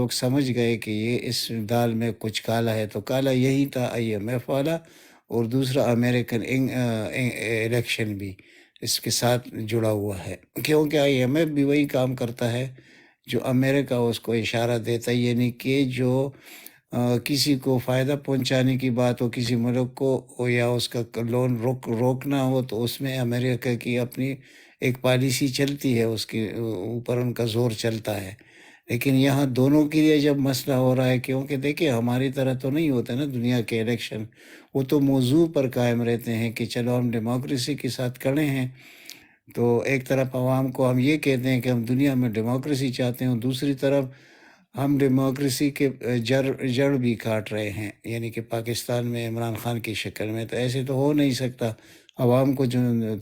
لوگ سمجھ گئے کہ یہ اس دال میں کچھ کالا ہے، تو کالا یہی تھا IMF والا، اور دوسرا امریکن الیکشن بھی اس کے ساتھ جڑا ہوا ہے، کیونکہ IMF بھی وہی کام کرتا ہے جو امریکہ اس کو اشارہ دیتا ہے، یعنی کہ جو کسی کو فائدہ پہنچانے کی بات ہو کسی ملک کو، یا اس کا لون روکنا ہو، تو اس میں امریکہ کی اپنی ایک پالیسی چلتی ہے، اس کے اوپر ان کا زور چلتا ہے۔ لیکن یہاں دونوں کے لیے جب مسئلہ ہو رہا ہے، کیونکہ دیکھیں ہماری طرح تو نہیں ہوتا نا دنیا کے الیکشن، وہ تو موضوع پر قائم رہتے ہیں کہ چلو ہم ڈیموکریسی کے ساتھ کھڑے ہیں، تو ایک طرف عوام کو ہم یہ کہتے ہیں کہ ہم دنیا میں ڈیموکریسی چاہتے ہیں، دوسری طرف ہم ڈیموکریسی کے جڑ بھی کاٹ رہے ہیں، یعنی کہ پاکستان میں عمران خان کی شکل میں۔ تو ایسے تو ہو نہیں سکتا، عوام کو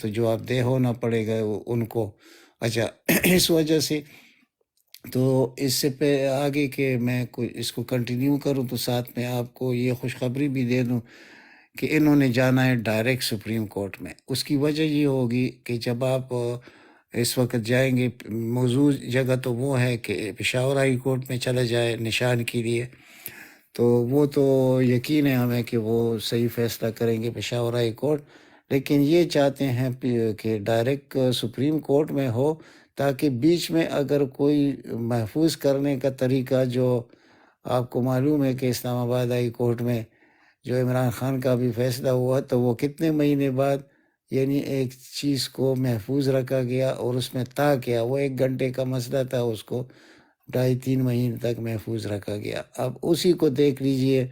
تو جواب دہ ہونا پڑے گا ان کو۔ اچھا، اس وجہ سے تو اس سے پہ آگے کہ میں اس کو کنٹینیو کروں، تو ساتھ میں آپ کو یہ خوشخبری بھی دے دوں کہ انہوں نے جانا ہے ڈائریکٹ سپریم کورٹ میں۔ اس کی وجہ یہ ہوگی کہ جب آپ اس وقت جائیں گے، موضوع جگہ تو وہ ہے کہ پشاور ہائی کورٹ میں چلا جائے نشان کے لیے، تو وہ تو یقین ہے ہمیں کہ وہ صحیح فیصلہ کریں گے پشاور ہائی کورٹ، لیکن یہ چاہتے ہیں کہ ڈائریکٹ سپریم کورٹ میں ہو، تاکہ بیچ میں اگر کوئی محفوظ کرنے کا طریقہ، جو آپ کو معلوم ہے کہ اسلام آباد ہائی کورٹ میں جو عمران خان کا بھی فیصلہ ہوا، تو وہ کتنے مہینے بعد یعنی ایک چیز کو محفوظ رکھا گیا، اور اس میں کیا وہ 1 گھنٹے کا مسئلہ تھا، اس کو 2.5-3 مہینے تک محفوظ رکھا گیا۔ اب اسی کو دیکھ لیجئے،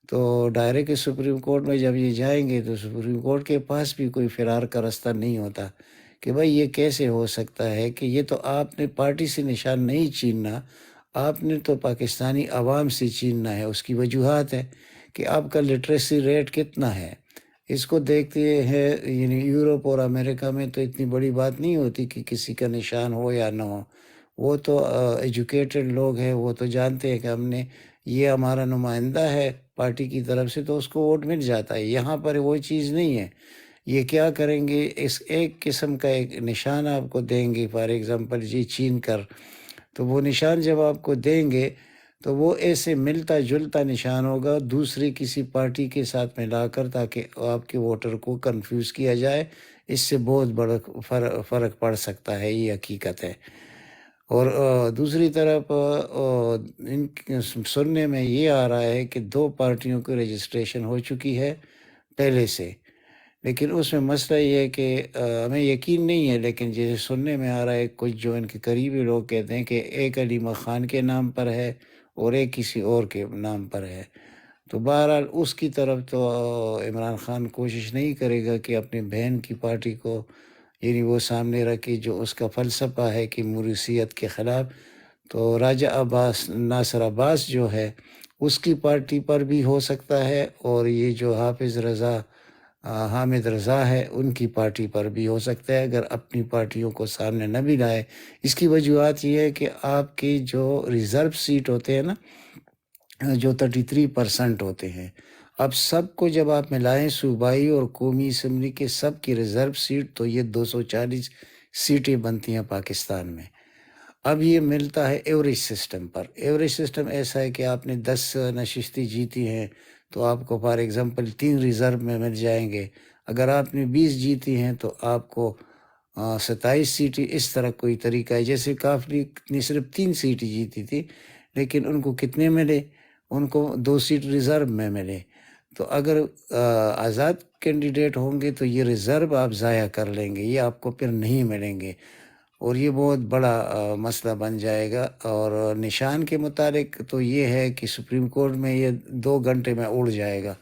تو ڈائریکٹ سپریم کورٹ میں جب یہ جائیں گے، تو سپریم کورٹ کے پاس بھی کوئی فرار کا راستہ نہیں ہوتا کہ بھائی یہ کیسے ہو سکتا ہے کہ یہ تو آپ نے پارٹی سے نشان نہیں چھیننا، آپ نے تو پاکستانی عوام سے چھیننا ہے۔ اس کی وجوہات ہے کہ آپ کا لٹریسی ریٹ کتنا ہے، اس کو دیکھتے ہیں، یعنی یورپ اور امریکہ میں تو اتنی بڑی بات نہیں ہوتی کہ کسی کا نشان ہو یا نہ ہو، وہ تو ایجوکیٹڈ لوگ ہیں، وہ تو جانتے ہیں کہ ہم نے یہ ہمارا نمائندہ ہے پارٹی کی طرف سے، تو اس کو ووٹ مل جاتا ہے۔ یہاں پر وہ چیز نہیں ہے، یہ کیا کریں گے، اس ایک قسم کا ایک نشان آپ کو دیں گے، فار ایگزامپل جی چھین کر، تو وہ نشان جب آپ کو دیں گے، تو وہ ایسے ملتا جلتا نشان ہوگا دوسری کسی پارٹی کے ساتھ ملا کر، تاکہ آپ کے ووٹر کو کنفیوز کیا جائے۔ اس سے بہت بڑا فرق پڑ سکتا ہے، یہ حقیقت ہے۔ اور دوسری طرف سننے میں یہ آ رہا ہے کہ 2 پارٹیوں کی رجسٹریشن ہو چکی ہے پہلے سے، لیکن اس میں مسئلہ یہ ہے کہ ہمیں یقین نہیں ہے، لیکن جیسے سننے میں آ رہا ہے، کچھ جو ان کے قریبی لوگ کہتے ہیں کہ ایک علی خان کے نام پر ہے اور ایک کسی اور کے نام پر ہے۔ تو بہرحال اس کی طرف تو عمران خان کوشش نہیں کرے گا کہ اپنی بہن کی پارٹی کو یعنی وہ سامنے رکھے، جو اس کا فلسفہ ہے کہ موروثیت کے خلاف۔ تو راجہ عباس ناصر عباس جو ہے، اس کی پارٹی پر بھی ہو سکتا ہے، اور یہ جو حامد رضا ہے، ان کی پارٹی پر بھی ہو سکتا ہے، اگر اپنی پارٹیوں کو سامنے نہ بھی لائے۔ اس کی وجوہات یہ ہے کہ آپ کی جو ریزرو سیٹ ہوتے ہیں نا، جو 33% ہوتے ہیں، اب سب کو جب آپ ملائیں، صوبائی اور قومی اسمبلی کے سب کی ریزرو سیٹ، تو یہ 240 سیٹیں بنتی ہیں پاکستان میں۔ اب یہ ملتا ہے ایوریج سسٹم پر۔ ایوریج سسٹم ایسا ہے کہ آپ نے 10 نشستیں جیتی ہیں، تو آپ کو فار ایگزامپل 3 ریزرو میں مل جائیں گے۔ اگر آپ نے 20 جیتی ہیں، تو آپ کو 27 سیٹیں۔ اس طرح کوئی طریقہ ہے، جیسے کافی نے صرف 3 سیٹیں جیتی تھی، لیکن ان کو کتنے ملے، ان کو 2 سیٹ ریزرو میں ملے۔ تو اگر آزاد کینڈیڈیٹ ہوں گے، تو یہ ریزرو آپ ضائع کر لیں گے، یہ آپ کو پھر نہیں ملیں گے، اور یہ بہت بڑا مسئلہ بن جائے گا۔ اور نشان کے متعلق تو یہ ہے کہ سپریم کورٹ میں یہ 2 گھنٹے میں اڑ جائے گا،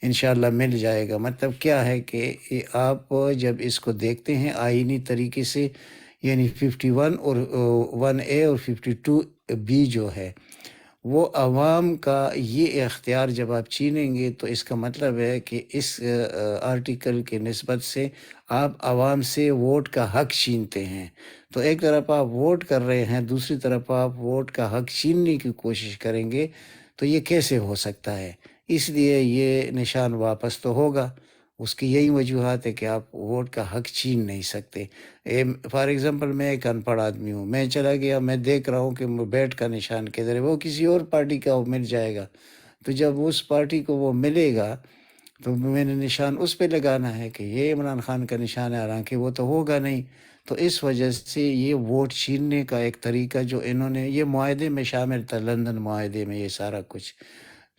انشاءاللہ مل جائے گا۔ مطلب کیا ہے کہ آپ جب اس کو دیکھتے ہیں آئینی طریقے سے، یعنی 51 اور 1A اور 52B جو ہے، وہ عوام کا یہ اختیار جب آپ چھینیں گے، تو اس کا مطلب ہے کہ اس آرٹیکل کے نسبت سے آپ عوام سے ووٹ کا حق چھینتے ہیں۔ تو ایک طرف آپ ووٹ کر رہے ہیں، دوسری طرف آپ ووٹ کا حق چھیننے کی کوشش کریں گے، تو یہ کیسے ہو سکتا ہے؟ اس لیے یہ نشان واپس تو ہوگا، اس کی یہی وجوہات ہے کہ آپ ووٹ کا حق چھین نہیں سکتے۔ فار ایگزامپل میں ایک ان پڑھ آدمی ہوں، میں چلا گیا، میں دیکھ رہا ہوں کہ بیٹ کا نشان کدھر ہے، وہ کسی اور پارٹی کا مل جائے گا، تو جب اس پارٹی کو وہ ملے گا تو میں نے نشان اس پہ لگانا ہے کہ یہ عمران خان کا نشان ہے، حالانکہ وہ تو ہوگا نہیں۔ تو اس وجہ سے یہ ووٹ چھیننے کا ایک طریقہ جو انہوں نے، یہ معاہدے میں شامل تھا، لندن معاہدے میں یہ سارا کچھ،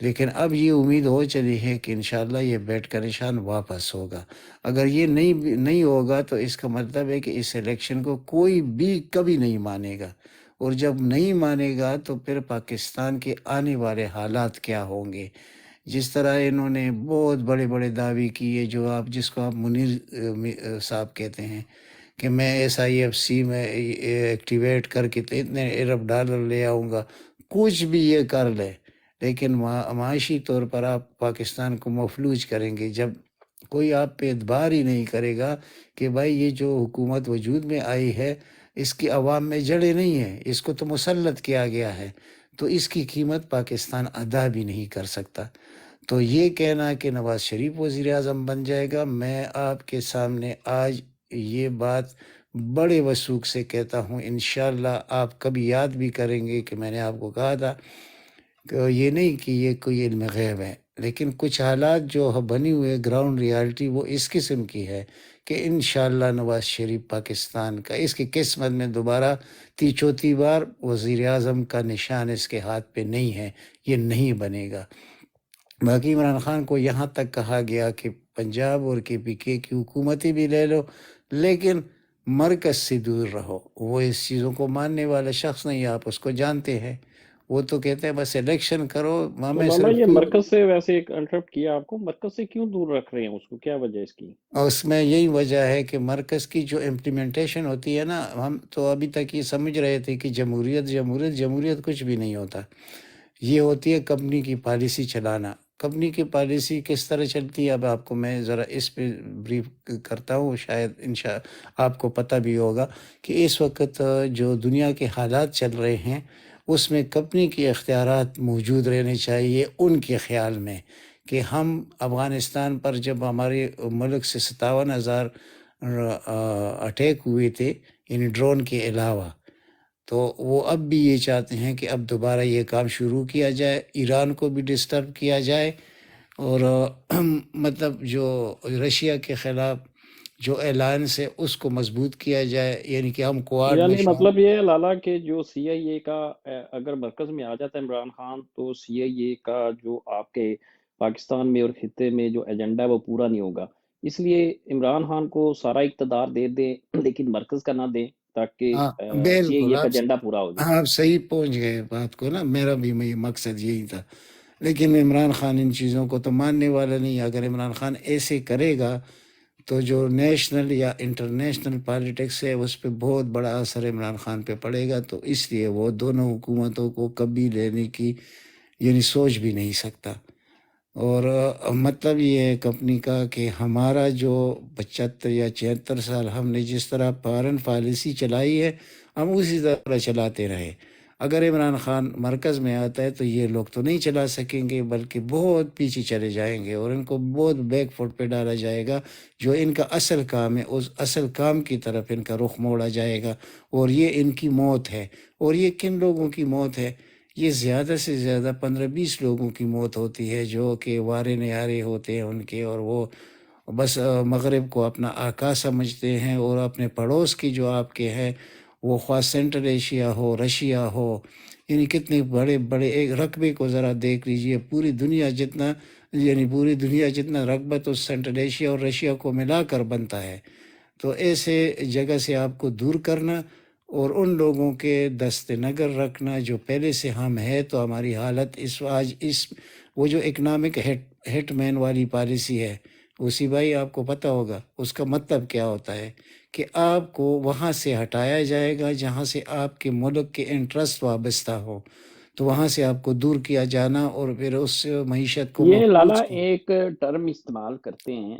لیکن اب یہ امید ہو چلی ہے کہ انشاءاللہ یہ بیٹ کا نشان واپس ہوگا۔ اگر یہ نہیں ہوگا تو اس کا مطلب ہے کہ اس الیکشن کو کوئی بھی کبھی نہیں مانے گا، اور جب نہیں مانے گا تو پھر پاکستان کے آنے والے حالات کیا ہوں گے۔ جس طرح انہوں نے بہت بڑے بڑے دعوے کیے، جو جس کو آپ منیر صاحب کہتے ہیں کہ میں SIFC میں ایکٹیویٹ کر کے اتنے ارب ڈالر لے آؤں گا، کچھ بھی یہ کر لے، لیکن معاشی طور پر آپ پاکستان کو مفلوج کریں گے جب کوئی آپ پہ اعتبار ہی نہیں کرے گا کہ بھائی یہ جو حکومت وجود میں آئی ہے اس کی عوام میں جڑے نہیں ہیں، اس کو تو مسلط کیا گیا ہے، تو اس کی قیمت پاکستان ادا بھی نہیں کر سکتا۔ تو یہ کہنا کہ نواز شریف وزیر اعظم بن جائے گا، میں آپ کے سامنے آج یہ بات بڑے وثوق سے کہتا ہوں، انشاءاللہ آپ کبھی یاد بھی کریں گے کہ میں نے آپ کو کہا تھا کہ یہ نہیں کہ یہ کوئی علم غیب ہے، لیکن کچھ حالات جو بنی ہوئے گراؤنڈ ریالٹی وہ اس قسم کی ہے کہ انشاءاللہ نواز شریف پاکستان کا، اس کی قسمت میں دوبارہ چوتھی بار وزیر اعظم کا نشان اس کے ہاتھ پہ نہیں ہے، یہ نہیں بنے گا۔ باقی عمران خان کو یہاں تک کہا گیا کہ پنجاب اور KPK کی حکومتیں بھی لے لو، لیکن مرکز سے دور رہو۔ وہ اس چیزوں کو ماننے والا شخص نہیں، آپ اس کو جانتے ہیں، وہ تو کہتے ہیں بس الیکشن کرو، تو ہمیں لالا صرف یہ مرکز سے، ویسے ایک انٹرپٹ کیا آپ کو، مرکز سے کیوں دور رکھ رہے ہیں اس کو، کیا وجہ اس کی؟ اور اس میں یہی وجہ ہے کہ مرکز کی جو امپلیمنٹیشن ہوتی ہے نا، ہم تو ابھی تک یہ سمجھ رہے تھے کہ جمہوریت جمہوریت جمہوریت کچھ بھی نہیں ہوتا، یہ ہوتی ہے کمپنی کی پالیسی چلانا۔ کمپنی کی پالیسی کس طرح چلتی ہے، اب آپ کو میں ذرا اس پہ بریف کرتا ہوں، شاید آپ کو پتہ بھی ہوگا کہ اس وقت جو دنیا کے حالات چل رہے ہیں اس میں کمپنی کے اختیارات موجود رہنے چاہیے ان کے خیال میں، کہ ہم افغانستان پر جب ہمارے ملک سے 57,000 اٹیک ہوئے تھے، یعنی ڈرون کے علاوہ، تو وہ اب بھی یہ چاہتے ہیں کہ اب دوبارہ یہ کام شروع کیا جائے، ایران کو بھی ڈسٹرب کیا جائے، اور مطلب جو رشیا کے خلاف جو الائنس ہے اس کو مضبوط کیا جائے، یعنی کہ ہم کوارڈ میں یعنی مطلب یہ ہے لالا کہ جو CIA کا اگر مرکز میں آ جاتا ہے عمران خان، تو CIA کا جو آپ کے پاکستان میں اور خطے میں جو ایجنڈا ہے وہ پورا نہیں ہوگا، اس لیے عمران خان کو سارا اقتدار دے دیں لیکن مرکز کا نہ دیں، تاکہ ہاں بالکل، CIA کا ایجنڈا پورا ہو جائے۔ آپ صحیح پہنچ گئے بات کو نا، میرا بھی مقصد یہی تھا، لیکن عمران خان ان چیزوں کو تو ماننے والا نہیں۔ اگر عمران خان ایسے کرے گا تو جو نیشنل یا انٹرنیشنل پالیٹکس ہے اس پہ بہت بڑا اثر عمران خان پہ پڑے گا، تو اس لیے وہ دونوں حکومتوں کو کبھی لینے کی یعنی سوچ بھی نہیں سکتا۔ اور مطلب یہ ہے کمپنی کا کہ ہمارا جو 75 یا 76 سال ہم نے جس طرح فارن پالیسی چلائی ہے ہم اسی طرح چلاتے رہے۔ اگر عمران خان مرکز میں آتا ہے تو یہ لوگ تو نہیں چلا سکیں گے، بلکہ بہت پیچھے چلے جائیں گے اور ان کو بہت بیک فٹ پہ ڈالا جائے گا، جو ان کا اصل کام ہے اس اصل کام کی طرف ان کا رخ موڑا جائے گا، اور یہ ان کی موت ہے۔ اور یہ کن لوگوں کی موت ہے؟ یہ زیادہ سے زیادہ 15-20 لوگوں کی موت ہوتی ہے جو کہ وارے نیارے ہوتے ہیں ان کے، اور وہ بس مغرب کو اپنا آقا سمجھتے ہیں، اور اپنے پڑوس کی جو آپ کے ہیں وہ خواہ سینٹرل ایشیا ہو، رشیا ہو، یعنی کتنے بڑے بڑے ایک رقبے کو ذرا دیکھ لیجئے، پوری دنیا جتنا، یعنی پوری دنیا جتنا رقبہ تو سینٹرل ایشیا اور رشیا کو ملا کر بنتا ہے۔ تو ایسے جگہ سے آپ کو دور کرنا اور ان لوگوں کے دست نگر رکھنا جو پہلے سے ہم ہے، تو ہماری حالت اس وہ جو اکنامک ہٹ مین والی پالیسی ہے، اسی بھائی آپ کو پتہ ہوگا اس کا مطلب کیا ہوتا ہے، کہ آپ کو وہاں سے ہٹایا جائے گا جہاں سے آپ کے ملک کے انٹرسٹ وابستہ ہو، تو وہاں سے آپ کو دور کیا جانا اور پھر اس معیشت کو یہ لالا مفلوج کیا۔ ایک ٹرم استعمال کرتے ہیں،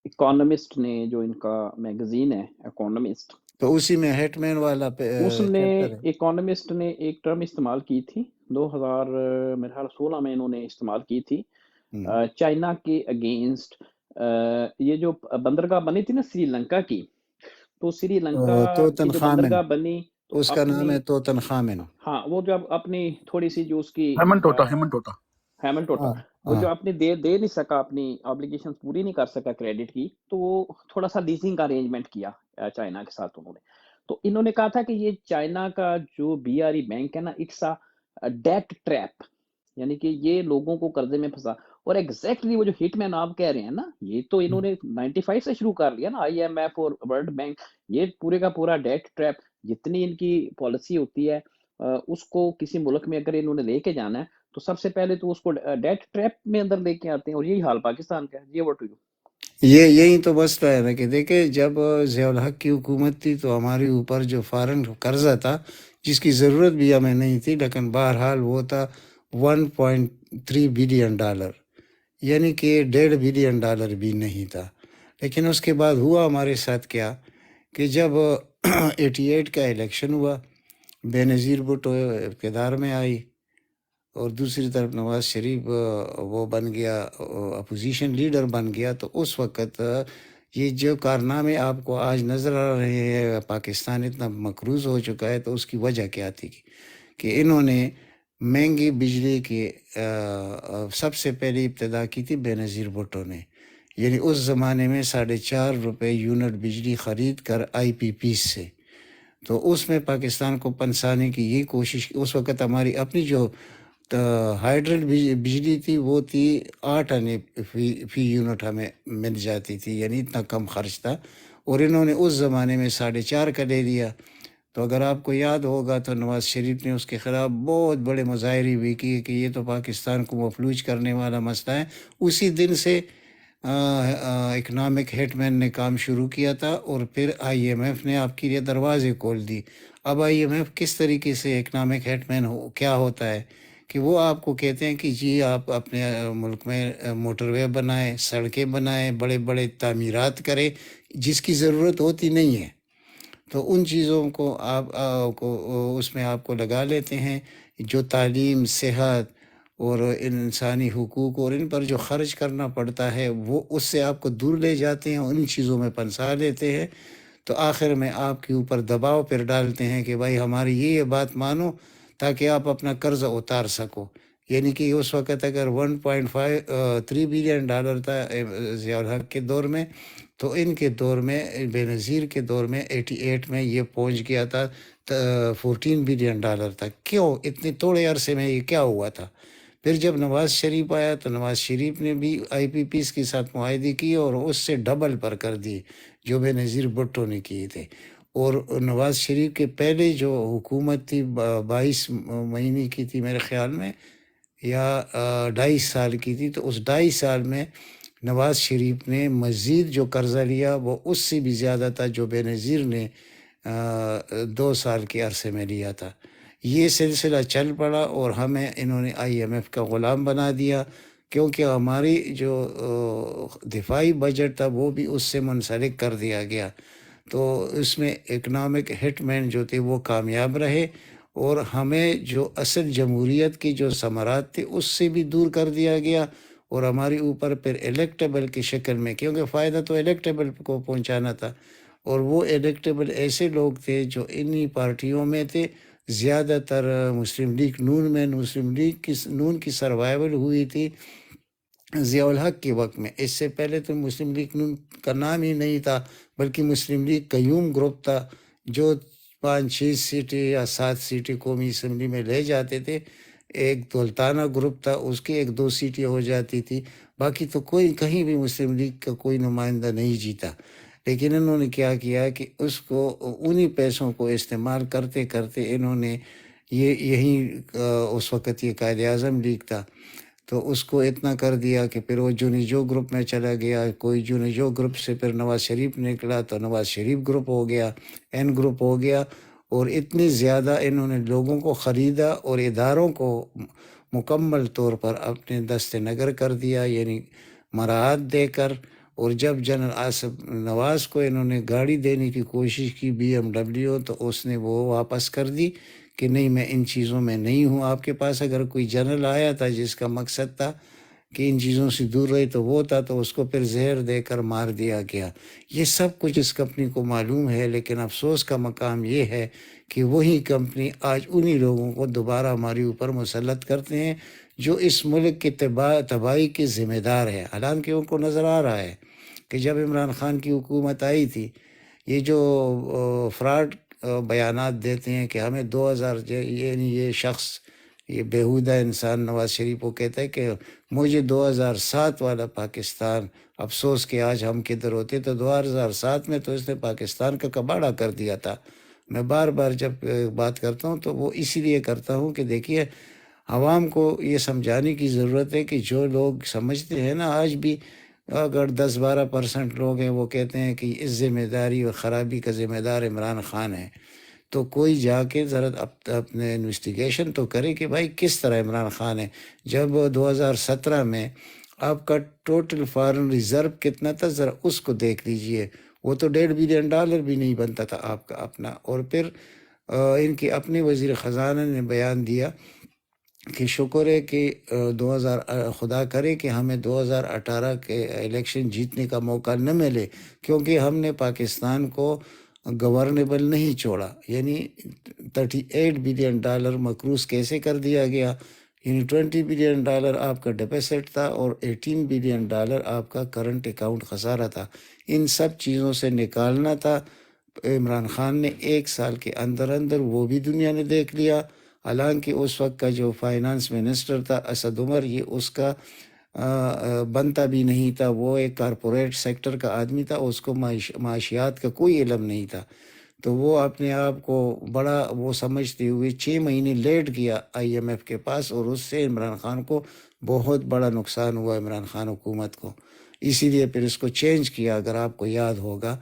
اکانومسٹ نے، جو ان کا میگزین ہے اکانومسٹ، تو اسی میں ہیٹ مین والا اس نے، چیپٹر ہے۔ اکانومسٹ نے ایک ٹرم استعمال کی تھی 2016 میں انہوں نے استعمال کی تھی، ہم۔ چائنا کے اگینسٹ یہ جو بندرگاہ بنی تھی نا سری لنکا کی، تو سری لنکا کی توتن جو خامن، بندرگاہ بنی تو اس کا نام اپنی، ہے توتن خامن. ہاں وہ جو اپنی تھوڑی سی جو اس کی ہیمن ٹوٹا ہیمن ٹوٹا، ہاں وہ ہاں جو اپنی دے نہیں سکا، اپنی آبلیگیشن پوری نہیں کر سکا کریڈٹ کی، تو وہ تھوڑا سا لیزنگ کا ارینجمنٹ کیا چائنا کے ساتھ انہوں نے. تو انہوں نے کہا تھا کہ یہ چائنا کا جو بی آر ای بینک ہے نا، اٹس ڈیٹ ٹریپ، یعنی کہ یہ لوگوں کو قرضے میں پھنسا. اور ایگزیکٹلی وہ جو ہٹ مین آپ کہہ رہے ہیں نا، یہ تو انہوں نے 95 سے شروع کر لیا نا، آئی ایم ایف اور ورلڈ بینک، یہ پورے کا پورا ڈیٹ ٹریپ، جتنی ان کی پالیسی ہوتی ہے اس کو کسی ملک میں اگر انہوں نے لے کے جانا ہے تو سب سے پہلے تو اس کو ڈیٹ ٹریپ میں اندر لے کے آتے ہیں، اور یہی حال پاکستان کا ہے. G over to you. یہی تو مسئلہ ہے نا کہ دیکھیں جب ضیاء الحق کی حکومت تھی تو ہمارے اوپر جو فارن قرضہ تھا جس کی ضرورت بھی ہمیں نہیں تھی، لیکن بہرحال وہ تھا $1.3 بلین، یعنی کہ $1.5 بلین بھی نہیں تھا. لیکن اس کے بعد ہوا ہمارے ساتھ کیا کہ جب 88 کا الیکشن ہوا، بے نظیر بھٹو اقتدار میں آئی اور دوسری طرف نواز شریف وہ بن گیا، اپوزیشن لیڈر بن گیا. تو اس وقت یہ جو کارنامے آپ کو آج نظر آ رہے ہیں، پاکستان اتنا مقروض ہو چکا ہے، تو اس کی وجہ کیا تھی کہ انہوں نے مہنگی بجلی کی سب سے پہلی ابتدا کی تھی بے نظیر بھٹو نے. یعنی اس زمانے میں $4.5 یونٹ بجلی خرید کر آئی پی پیس سے، تو اس میں پاکستان کو پنسانے کی یہ کوشش. اس وقت ہماری اپنی جو ہائیڈرل بجلی تھی وہ تھی 8 آنے فی یونٹ ہمیں مل جاتی تھی، یعنی اتنا کم خرچ تھا. اور انہوں نے اس زمانے میں 4.5 کا لے لیا. تو اگر آپ کو یاد ہوگا تو نواز شریف نے اس کے خلاف بہت بڑے مظاہرے بھی کیے کہ یہ تو پاکستان کو مفلوج کرنے والا مسئلہ ہے. اسی دن سے اکنامک ہیٹ مین نے کام شروع کیا تھا، اور پھر آئی ایم ایف نے آپ کے لیے دروازے کھول دی. اب آئی ایم ایف کس طریقے سے اکنامک ہیٹ مین کیا ہوتا ہے کہ وہ آپ کو کہتے ہیں کہ جی آپ اپنے ملک میں موٹر وے بنائیں، سڑکیں بنائیں، بڑے بڑے تعمیرات کریں جس کی ضرورت ہوتی نہیں ہے. تو ان چیزوں کو آپ کو اس میں آپ کو لگا لیتے ہیں. جو تعلیم، صحت اور انسانی حقوق اور ان پر جو خرچ کرنا پڑتا ہے وہ اس سے آپ کو دور لے جاتے ہیں، ان چیزوں میں پنسا لیتے ہیں. تو آخر میں آپ کے اوپر دباؤ پھر ڈالتے ہیں کہ بھائی ہماری یہ بات مانو تاکہ آپ اپنا قرض اتار سکو. یعنی کہ اس وقت اگر $1.3 بلین تھا ضیاء الحق کے دور میں، تو ان کے دور میں بے نظیر کے دور میں 88 میں یہ پہنچ گیا تھا $14 بلین تک. کیوں اتنے تھوڑے عرصے میں یہ کیا ہوا تھا؟ پھر جب نواز شریف آیا تو نواز شریف نے بھی آئی پی پیس کے ساتھ معاہدے کیے اور اس سے ڈبل پر کر دی جو بے نظیر بھٹو نے کیے تھے. اور نواز شریف کے پہلے جو حکومت تھی 22 مہینے کی تھی میرے خیال میں، یا 2.5 سال کی تھی. تو اس 2.5 سال میں نواز شریف نے مزید جو قرضہ لیا وہ اس سے بھی زیادہ تھا جو بے نظیر نے 2 سال کے عرصے میں لیا تھا. یہ سلسلہ چل پڑا اور ہمیں انہوں نے آئی ایم ایف کا غلام بنا دیا، کیونکہ ہماری جو دفاعی بجٹ تھا وہ بھی اس سے منسلک کر دیا گیا. تو اس میں اکنامک ہٹ مین جو تھے وہ کامیاب رہے، اور ہمیں جو اصل جمہوریت کی جو ثمرات تھے اس سے بھی دور کر دیا گیا. اور ہمارے اوپر پھر الیکٹیبل کی شکل میں، کیونکہ فائدہ تو الیکٹیبل کو پہنچانا تھا، اور وہ الیکٹیبل ایسے لوگ تھے جو انہی پارٹیوں میں تھے. زیادہ تر مسلم لیگ نون میں، مسلم لیگ نون کی سروائیول ہوئی تھی ضیاء الحق کے وقت میں. اس سے پہلے تو مسلم لیگ نون کا نام ہی نہیں تھا، بلکہ مسلم لیگ قیوم گروپ تھا جو 5-6 سیٹیں یا 7 سیٹیں قومی اسمبلی میں لے جاتے تھے. ایک دولتانہ گروپ تھا، اس کی 1-2 سیٹیں ہو جاتی تھی، باقی تو کوئی کہیں بھی مسلم لیگ کا کوئی نمائندہ نہیں جیتا. لیکن انہوں نے کیا کیا کہ اس کو انہی پیسوں کو استعمال کرتے کرتے انہوں نے یہی اس وقت یہ قائد اعظم لیگ تھا تو اس کو اتنا کر دیا کہ پھر وہ جو گروپ میں چلا گیا. کوئی جو گروپ سے پھر نواز شریف نکلا تو نواز شریف گروپ ہو گیا، این گروپ ہو گیا. اور اتنی زیادہ انہوں نے لوگوں کو خریدا اور اداروں کو مکمل طور پر اپنے دست نگر کر دیا، یعنی مراعات دے کر. اور جب جنرل آصف نواز کو انہوں نے گاڑی دینے کی کوشش کی BMW، تو اس نے وہ واپس کر دی کہ نہیں، میں ان چیزوں میں نہیں ہوں. آپ کے پاس اگر کوئی جنرل آیا تھا جس کا مقصد تھا کہ ان چیزوں سے دور رہے تو وہ تھا، تو اس کو پھر زہر دے کر مار دیا گیا۔ یہ سب کچھ اس کمپنی کو معلوم ہے، لیکن افسوس کا مقام یہ ہے کہ وہی کمپنی آج انہی لوگوں کو دوبارہ ہمارے اوپر مسلط کرتے ہیں جو اس ملک کی تباہی کے ذمہ دار ہے۔ حالانکہ ان کو نظر آ رہا ہے کہ جب عمران خان کی حکومت آئی تھی، یہ جو فراڈ بیانات دیتے ہیں کہ ہمیں 2000 یعنی یہ شخص، یہ بیہودہ انسان نواز شریف کو کہتا ہے کہ مجھے 2007 والا پاکستان، افسوس کہ آج ہم کدھر ہوتے، تو 2007 میں تو اس نے پاکستان کا کباڑہ کر دیا تھا۔ میں بار بار جب بات کرتا ہوں تو وہ اسی لیے کرتا ہوں کہ دیکھیے، عوام کو یہ سمجھانے کی ضرورت ہے کہ جو لوگ سمجھتے ہیں نا، آج بھی اگر 10-12% لوگ ہیں وہ کہتے ہیں کہ اس ذمہ داری اور خرابی کا ذمہ دار عمران خان ہے، تو کوئی جا کے ذرا اپنے انویسٹیگیشن تو کرے کہ بھائی کس طرح عمران خان ہے۔ جب 2017 میں آپ کا ٹوٹل فارن ریزرو کتنا تھا، ذرا اس کو دیکھ لیجئے، وہ تو $1.5 بلین بھی نہیں بنتا تھا آپ کا اپنا۔ اور پھر ان کے اپنے وزیر خزانہ نے بیان دیا کہ شکر ہے کہ خدا کرے کہ ہمیں 2018 کے الیکشن جیتنے کا موقع نہ ملے، کیونکہ ہم نے پاکستان کو گورنیبل نہیں چھوڑا۔ یعنی $38 بلین مقروض کیسے کر دیا گیا؟ یعنی $20 بلین آپ کا ڈیپیسٹ تھا اور $18 بلین آپ کا کرنٹ اکاؤنٹ خسارہ تھا۔ ان سب چیزوں سے نکالنا تھا عمران خان نے 1 سال کے اندر اندر، وہ بھی دنیا نے دیکھ لیا۔ حالانکہ اس وقت کا جو فائنانس منسٹر تھا اسد عمر، یہ اس کا بنتا بھی نہیں تھا، وہ ایک کارپوریٹ سیکٹر کا آدمی تھا، اس کو معاشیات کا کوئی علم نہیں تھا، تو وہ اپنے آپ کو بڑا وہ سمجھتے ہوئے 6 مہینے لیٹ گیا IMF کے پاس، اور اس سے عمران خان کو بہت بڑا نقصان ہوا، عمران خان حکومت کو۔ اسی لیے پھر اس کو چینج کیا، اگر آپ کو یاد ہوگا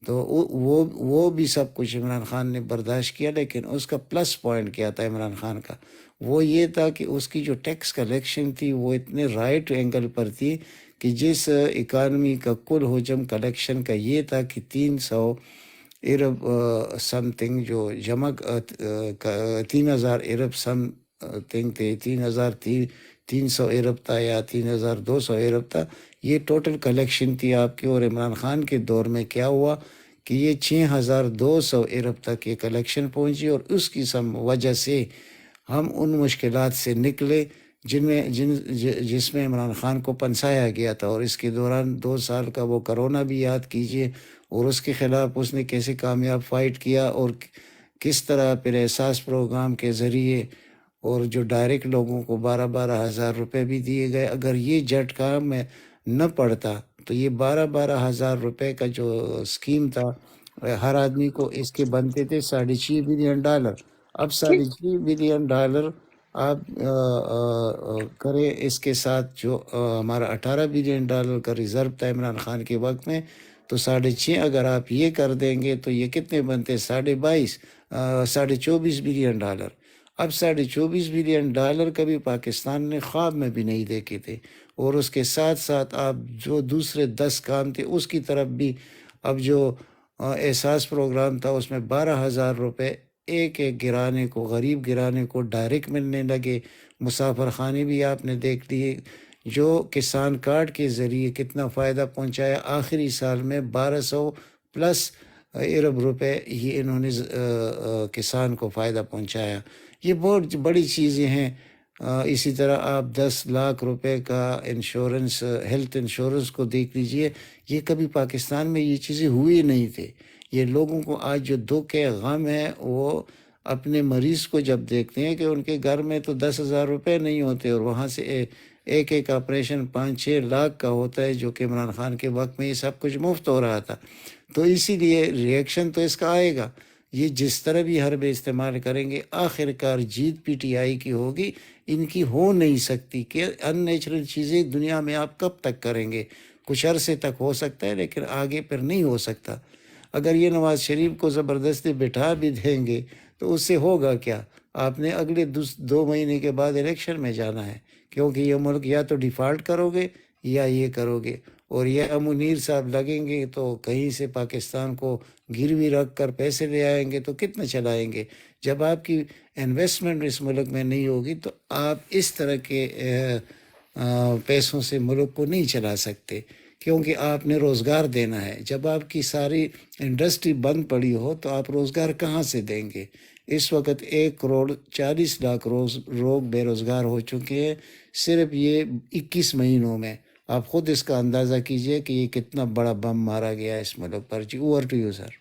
تو وہ بھی سب کچھ عمران خان نے برداشت کیا، لیکن اس کا پلس پوائنٹ کیا تھا عمران خان کا؟ وہ یہ تھا کہ اس کی جو ٹیکس کلیکشن تھی وہ اتنے رائٹ اینگل پر تھی کہ جس اکانومی کا کل حجم کلیکشن کا یہ تھا کہ 300 ارب سم تھنگ جو جمع 3000 ارب سم تھنگ تھے، 300 ارب تھا یا 3200 ارب تھا، یہ ٹوٹل کلیکشن تھی آپ کی۔ اور عمران خان کے دور میں کیا ہوا کہ یہ 6200 ارب تک یہ کلیکشن پہنچی، اور اس کی وجہ سے ہم ان مشکلات سے نکلے جس میں عمران خان کو پنسایا گیا تھا۔ اور اس کے دوران 2 سال کا وہ کرونا بھی یاد کیجئے، اور اس کے خلاف اس نے کیسے کامیاب فائٹ کیا، اور کس طرح پھر احساس پروگرام کے ذریعے اور جو ڈائریکٹ لوگوں کو 12,000 روپے بھی دیے گئے۔ اگر یہ جھٹکا میں نہ پڑتا تو یہ 12,000 روپے کا جو اسکیم تھا، ہر آدمی کو اس کے بنتے تھے $6.5 بلین۔ اب $6.5 بلین آپ کریں اس کے ساتھ جو ہمارا $18 بلین کا ریزرو تھا عمران خان کے وقت میں، تو 6.5 اگر آپ یہ کر دیں گے تو یہ کتنے بنتے؟ 24 بلین ڈالر۔ اب 24 بلین ڈالر کبھی پاکستان نے خواب میں بھی نہیں دیکھے تھے۔ اور اس کے ساتھ ساتھ آپ جو دوسرے 10 کام تھے اس کی طرف بھی، اب جو احساس پروگرام تھا اس میں 12,000 روپے ایک گرانے کو، غریب گرانے کو ڈائریکٹ ملنے لگے۔ مسافر خانے بھی آپ نے دیکھ لیے، جو کسان کارڈ کے ذریعے کتنا فائدہ پہنچایا۔ آخری سال میں 1200 پلس ارب روپے یہ انہوں نے کسان کو فائدہ پہنچایا۔ یہ بہت بڑی چیزیں ہیں۔ اسی طرح آپ 10 لاکھ روپے کا انشورنس، ہیلتھ انشورنس کو دیکھ لیجئے، یہ کبھی پاکستان میں یہ چیزیں ہوئی نہیں تھے۔ یہ لوگوں کو آج جو دکھ ہے، غم ہے، وہ اپنے مریض کو جب دیکھتے ہیں کہ ان کے گھر میں تو 10,000 روپے نہیں ہوتے، اور وہاں سے ایک آپریشن 5-6 لاکھ کا ہوتا ہے، جو کہ عمران خان کے وقت میں یہ سب کچھ مفت ہو رہا تھا۔ تو اسی لیے ریئیکشن تو اس کا آئے گا۔ یہ جس طرح بھی حربے استعمال کریں گے، آخر کار جیت PTI کی ہوگی۔ ان کی ہو نہیں سکتی کہ ان نیچرل چیزیں دنیا میں آپ کب تک کریں گے؟ کچھ عرصے تک ہو سکتا ہے، لیکن آگے پھر نہیں ہو سکتا۔ اگر یہ نواز شریف کو زبردستی بٹھا بھی دیں گے تو اس سے ہوگا کیا؟ آپ نے اگلے 2 مہینے کے بعد الیکشن میں جانا ہے، کیونکہ یہ ملک یا تو ڈیفالٹ کرو گے یا یہ کرو گے، اور یہ منیر صاحب لگیں گے تو کہیں سے پاکستان کو گروی رکھ کر پیسے لے آئیں گے، تو کتنا چلائیں گے؟ جب آپ کی انویسٹمنٹ اس ملک میں نہیں ہوگی تو آپ اس طرح کے پیسوں سے ملک کو نہیں چلا سکتے، کیونکہ آپ نے روزگار دینا ہے۔ جب آپ کی ساری انڈسٹری بند پڑی ہو تو آپ روزگار کہاں سے دیں گے؟ اس وقت 1 کروڑ 40 لاکھ لوگ بے روزگار ہو چکے ہیں صرف یہ 21 مہینوں میں۔ آپ خود اس کا اندازہ کیجئے کہ یہ کتنا بڑا بم مارا گیا ہے اس ملک پر۔ G over to you sir.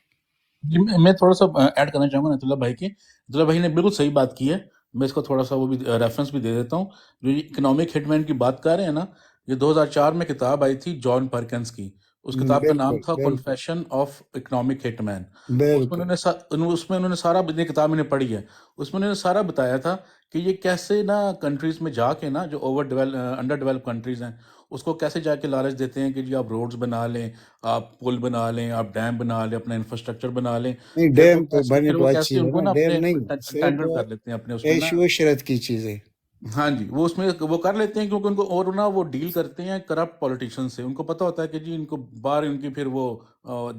جی میں تھوڑا سا ایڈ کرنا چاہوں گا نعت اللہ بھائی کی۔ نعت اللہ بھائی نے بالکل صحیح بات کی ہے، میں اس کو تھوڑا سا وہ بھی ریفرنس بھی دے دیتا ہوں۔ جو یہ اکنامک ہٹ مین کی بات کر رہے ہیں نا، یہ 2004 میں کتاب آئی تھی جان پرکنس کی، اس کتاب کا نام بالکل تھا بالکل کنفیشن آف اکنامک ہٹ مین۔ اس میں بالکل۔ انہوں نے سارا، یہ کتاب میں نے پڑھی ہے، اس میں انہوں نے سارا بتایا تھا کہ یہ کیسے نا کنٹریز میں جا کے نا، جو انڈر ڈیولپ کنٹریز ہیں، اس کو کیسے جا کے لالچ دیتے ہیں کہ جی آپ روڈز بنا لیں، آپ پل بنا لیں، آپ ڈیم بنا لیں، اپنا انفراسٹرکچر بنا لیں، نہیں، پھر ڈیم تو بنے پھر تو وہ اچھی کیسے ہے ان کو نا، نا ڈیم اپنے نہیں، صرف انٹینڈر کر لیتے ہیں اپنے اس میں نا۔ عیش و عشرت کی چیزیں۔ ہاں جی، وہ اس میں وہ کر لیتے ہیں کیونکہ ان کو، اور نا وہ ڈیل کرتے ہیں کرپٹ پولیٹیشین سے۔ ان کو پتہ ہوتا ہے کہ جی ان کو باہر ان کی پھر وہ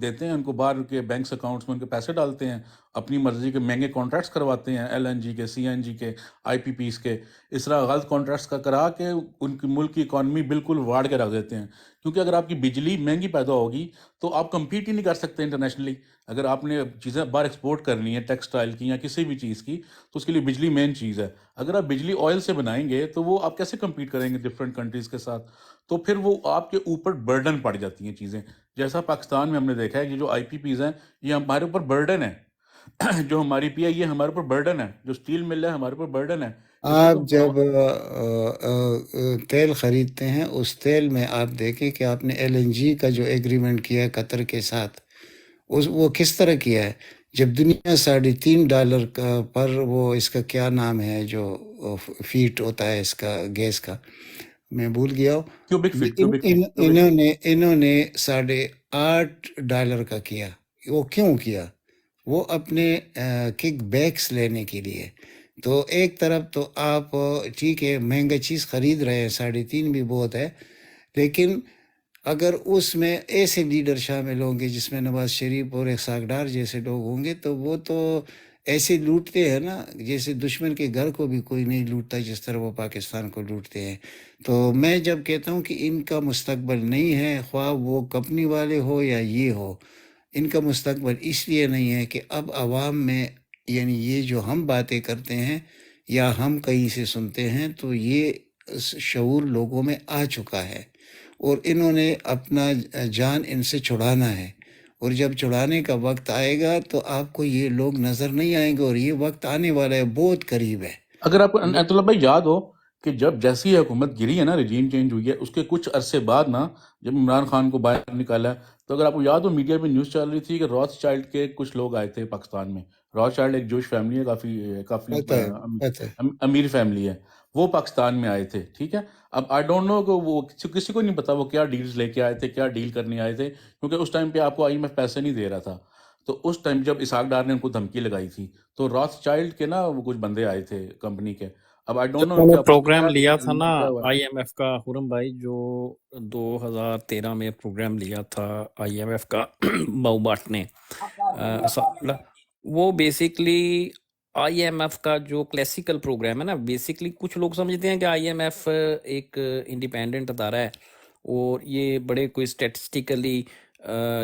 دیتے ہیں، ان کو باہر کے بینکس اکاؤنٹس میں ان کے پیسے ڈالتے ہیں، اپنی مرضی کے مہنگے کانٹریکٹس کرواتے ہیں، LNG کے، CNG کے، IPPs کے، اس طرح غلط کانٹریکٹس کا کرا کے ان کی ملک کی اکانومی بالکل واڑ کے رکھ دیتے ہیں۔ کیونکہ اگر آپ کی بجلی مہنگی پیدا ہوگی تو آپ کمپیٹ ہی نہیں کر سکتے انٹرنیشنلی۔ اگر آپ نے چیزیں باہر ایکسپورٹ کرنی ہے، ٹیکسٹائل کی یا کسی بھی چیز کی، تو اس کے لیے بجلی مین چیز ہے۔ اگر آپ بجلی آئل سے بنائیں گے تو وہ آپ کیسے کمپیٹ کریں گے ڈفرینٹ کنٹریز کے ساتھ؟ تو پھر وہ آپ کے اوپر برڈن پڑ جاتی ہیں چیزیں، جیسا پاکستان میں ہم نے دیکھا ہے کہ جو IPPs ہیں یہ ہمارے اوپر برڈن ہے۔ جو ہماری PI ہے ہمارے اوپر برڈن ہے، جو اسٹیل مل ہے ہمارے اوپر برڈن ہے۔ اس لیے آپ تو جب تیل خریدتے ہیں، اس تیل میں آپ دیکھیں کہ آپ نے LNG کا جو ایگریمنٹ کیا ہے قطر کے ساتھ، وہ کس طرح کیا ہے؟ جب دنیا $3.5 پر وہ اس کا کیا نام ہے جو فیٹ ہوتا ہے اس کا گیس کا، میں بھول گیا ہوں۔ کیوبک فٹ، انہوں نے $8.5 کا کیا۔ وہ کیوں کیا؟ وہ اپنے کک بیکس لینے کے لیے۔ تو ایک طرف تو آپ ٹھیک ہے مہنگا چیز خرید رہے ہیں، 3.5 بھی بہت ہے، لیکن اگر اس میں ایسے لیڈر شامل ہوں گے جس میں نواز شریف اور اسحاق ڈار جیسے لوگ ہوں گے تو وہ تو ایسے لوٹتے ہیں نا، جیسے دشمن کے گھر کو بھی کوئی نہیں لوٹتا جس طرح وہ پاکستان کو لوٹتے ہیں۔ تو میں جب کہتا ہوں کہ ان کا مستقبل نہیں ہے، خواہ وہ کمپنی والے ہو یا یہ ہو، ان کا مستقبل اس لیے نہیں ہے کہ اب عوام میں، یعنی یہ جو ہم باتیں کرتے ہیں یا ہم کہیں سے سنتے ہیں تو یہ شعور لوگوں میں آ چکا ہے، اور انہوں نے اپنا جان ان سے چھڑانا ہے، اور جب چھڑانے کا وقت آئے گا تو آپ کو یہ لوگ نظر نہیں آئیں گے، اور یہ وقت آنے والا ہے، بہت قریب ہے۔ اگر آپ کو نعت اللہ بھائی یاد ہو کہ جب جیسی حکومت گری ہے نا، رجیم چینج ہوئی ہے، اس کے کچھ عرصے بعد نا جب عمران خان کو باہر نکالا ہے، تو اگر آپ کو یاد ہو میڈیا پہ نیوز چل رہی تھی کہ راس چائلڈ کے کچھ لوگ آئے تھے پاکستان میں۔ راس چائلڈ ایک جوش فیملی ہے، کافی پتہ ہے، پتہ ہے۔ امیر فیملی ہے، وہ پاکستان میں آئے تھے، ٹھیک ہے۔ اب آئی ڈونٹ نو کہ وہ کسی کو نہیں پتا وہ کیا ڈیلز لے کے آئے تھے، کیا ڈیل کرنے آئے تھے، کیونکہ اس ٹائم پہ آپ کو IMF پیسے نہیں دے رہا تھا۔ تو اس ٹائم جب اسحاق ڈار نے ان کو دھمکی لگائی تھی تو راس چائلڈ کے نا وہ کچھ بندے آئے تھے کمپنی کے۔ اب آئی ڈونٹ جب نو انہوں کہ نے اب اس میں پروگرام لیا تھا نا کیا ہوا ہے۔ IMF کا، خرم بھائی، جو 2013 میں پروگرام لیا تھا IMF کا باؤباٹ نے، وہ بیسیکلی IMF کا جو کلاسیکل پروگرام ہے نا، بیسیکلی کچھ لوگ سمجھتے ہیں کہ IMF ایک انڈیپینڈنٹ ادارہ ہے اور یہ بڑے کوئی اسٹیٹسٹیکلی